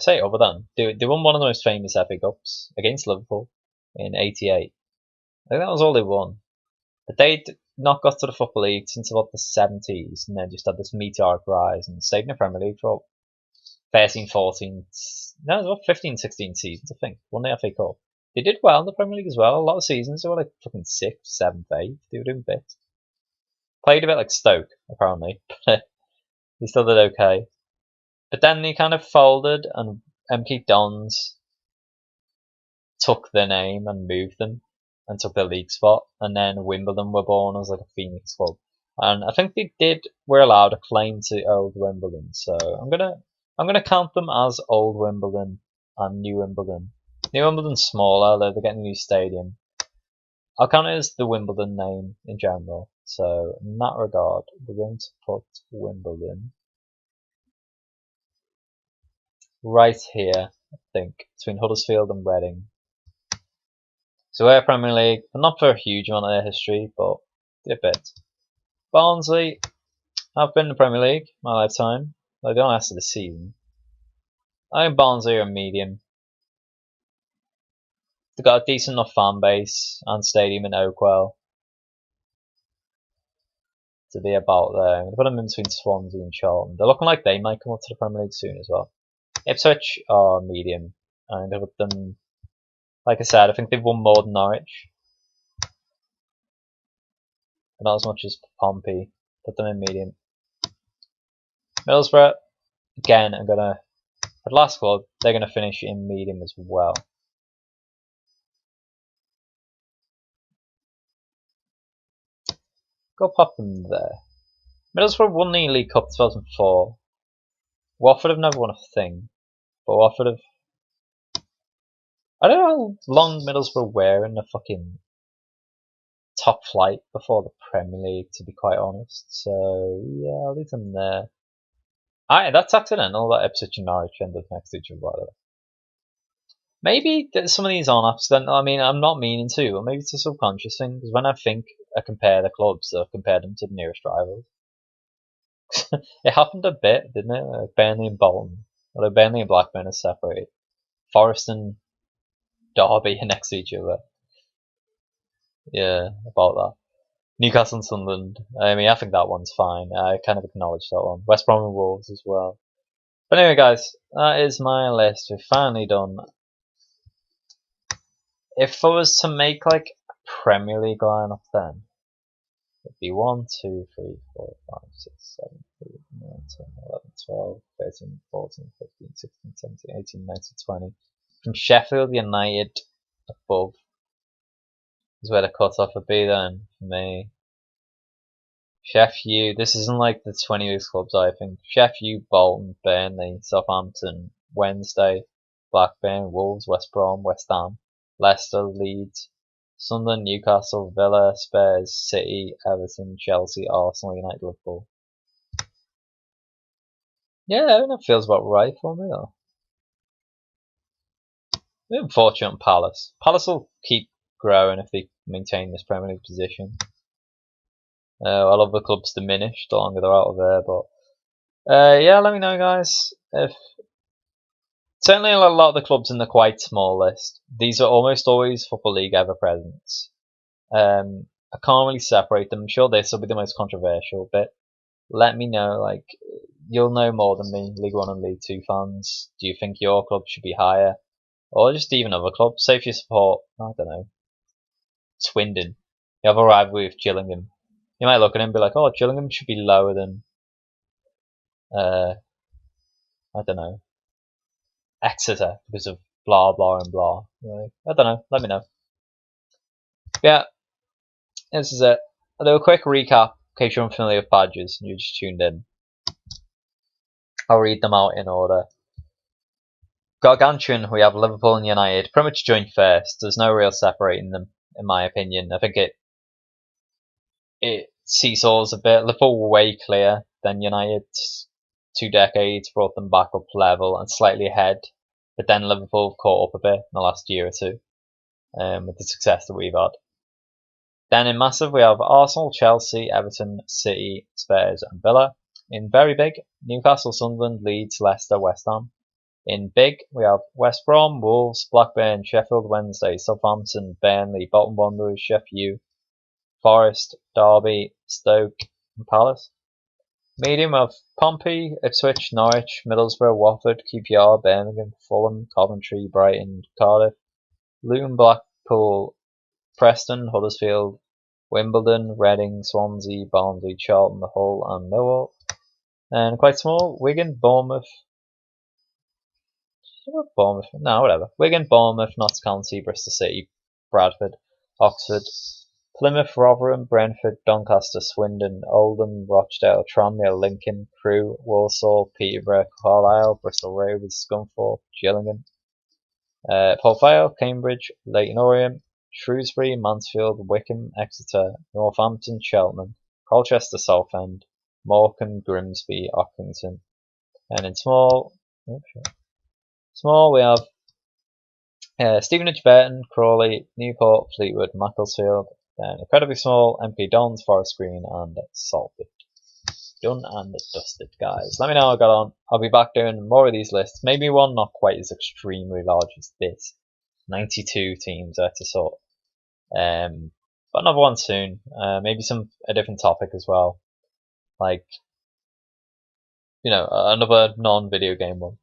say other than. They won one of the most famous FA Cups against Liverpool in '88. I think that was all they won. But they'd not got to the Football League since about the '70s, and then just had this meteoric rise and stayed in the Premier League for 13, 14, no, it was about 15, 16 seasons, I think. Won the FA Cup. They did well in the Premier League as well. A lot of seasons, they were like fucking 6th, 7th, 8th. They were doing bits. Played a bit like Stoke, apparently. But they still did okay. But then they kind of folded, and MK Dons took their name and moved them and took their league spot. And then Wimbledon were born as like a Phoenix club. And I think were allowed a claim to old Wimbledon. So I'm gonna count them as old Wimbledon and New Wimbledon. New Wimbledon's smaller, though they're getting a new stadium. I'll count it as the Wimbledon name in general. So in that regard, we're going to put Wimbledon right here, I think, between Huddersfield and Reading. So we're Premier League, but not for a huge amount of their history, but a bit. Barnsley have been in the Premier League my lifetime. They don't last the season. I think Barnsley are medium. They've got a decent enough fan base and stadium in Oakwell to be about there. I'm going to put them in between Swansea and Charlton. They're looking like they might come up to the Premier League soon as well. Ipswich are medium. I'm going to put them, like I said, I think they've won more than Norwich. But not as much as Pompey. Put them in medium. Middlesbrough, again, I'm going to, for the last club, they're going to finish in medium as well. Go pop them there. Middlesbrough won the League Cup 2004. Watford have never won a thing. But Watford have... I don't know how long Middlesbrough were in the fucking top flight before the Premier League, to be quite honest. So, yeah, I'll leave them there. Alright, that's accidental that Ipswich and Norwich ended next to each other, by the way. Maybe some of these aren't accidental. I mean, I'm not meaning to, but maybe it's a subconscious thing. Because when I think I compare the clubs, I compare them to the nearest rivals. It happened a bit, didn't it? Like Burnley and Bolton. Although Burnley and Blackburn are separated. Forest and Derby are next to each other. Yeah, about that. Newcastle and Sunderland. I mean, I think that one's fine. I kind of acknowledge that one. West Brom and Wolves as well. But anyway, guys, that is my list. We've finally done. If I was to make like a Premier League lineup, then it'd be 1, 2, 3, 4, 5, 6, 7, 8, 9, 10, 11, 12, 13, 14, 15, 16, 17, 18, 19, 20. From Sheffield United above is where the cut-off would be then for me. Sheffield, this isn't like the 20 weeks clubs, I think. Sheffield, Bolton, Burnley, Southampton, Wednesday, Blackburn, Wolves, West Brom, West Ham, Leicester, Leeds, Sunderland, Newcastle, Villa, Spurs, City, Everton, Chelsea, Arsenal, United, Liverpool. Yeah, that feels about right for me though. I'm unfortunate on Palace. Palace will keep growing if they maintain this Premier League position. I love the club's diminished the longer they're out of there, but yeah, let me know, guys. If certainly a lot of the clubs in the quite small list, these are almost always Football League ever presents. I can't really separate them. I'm sure this will be the most controversial bit. Let me know, like, you'll know more than me, League 1 and League 2 fans. Do you think your club should be higher? Or just even other clubs? Say if you support, I don't know, Swindon. You have a rivalry with Gillingham. You might look at him and be like, oh, Gillingham should be lower than, I don't know, Exeter because of blah, blah, and blah. Like, I don't know. Let me know. Yeah, this is it. I'll do a quick recap in case you're unfamiliar with badges and you just tuned in. I'll read them out in order. Gargantuan, we have Liverpool and United, pretty much joint first. There's no real separating them, in my opinion. I think it seesaws a bit. Liverpool were way clear, then United, 2 decades, brought them back up level and slightly ahead. But then Liverpool have caught up a bit in the last year or two with the success that we've had. Then in massive, we have Arsenal, Chelsea, Everton, City, Spurs, and Villa. In very big, Newcastle, Sunderland, Leeds, Leicester, West Ham. In big, we have West Brom, Wolves, Blackburn, Sheffield Wednesday, Southampton, Burnley, Bolton Wanderers, Sheffield, Forest, Derby, Stoke, and Palace. Medium of Pompey, Ipswich, Norwich, Middlesbrough, Watford, QPR, Birmingham, Fulham, Coventry, Brighton, Cardiff, Luton, Blackpool, Preston, Huddersfield, Wimbledon, Reading, Swansea, Barnsley, Charlton, Hull, and Millwall. And quite small, Wigan, Bournemouth. No, whatever. Wigan, Bournemouth, Notts County, Bristol City, Bradford, Oxford, Plymouth, Rotherham, Brentford, Doncaster, Swindon, Oldham, Rochdale, Tranmere, Lincoln, Crewe, Walsall, Peterborough, Carlisle, Bristol Rovers, Scunthorpe, Gillingham, Port Vale, Cambridge, Leyton Orient, Shrewsbury, Mansfield, Wickham, Exeter, Northampton, Cheltenham, Colchester, Southend, Morecambe, Grimsby, Ockington. And in small we have Stevenage, Burton, Crawley, Newport, Fleetwood, Macclesfield, then incredibly small, MP Dons, Forest Green, and Salford. Done and dusted, guys. Let me know how I got on. I'll be back doing more of these lists. Maybe one not quite as extremely large as this. 92 teams to sort. But another one soon. Maybe a different topic as well. Like, another non-video game one.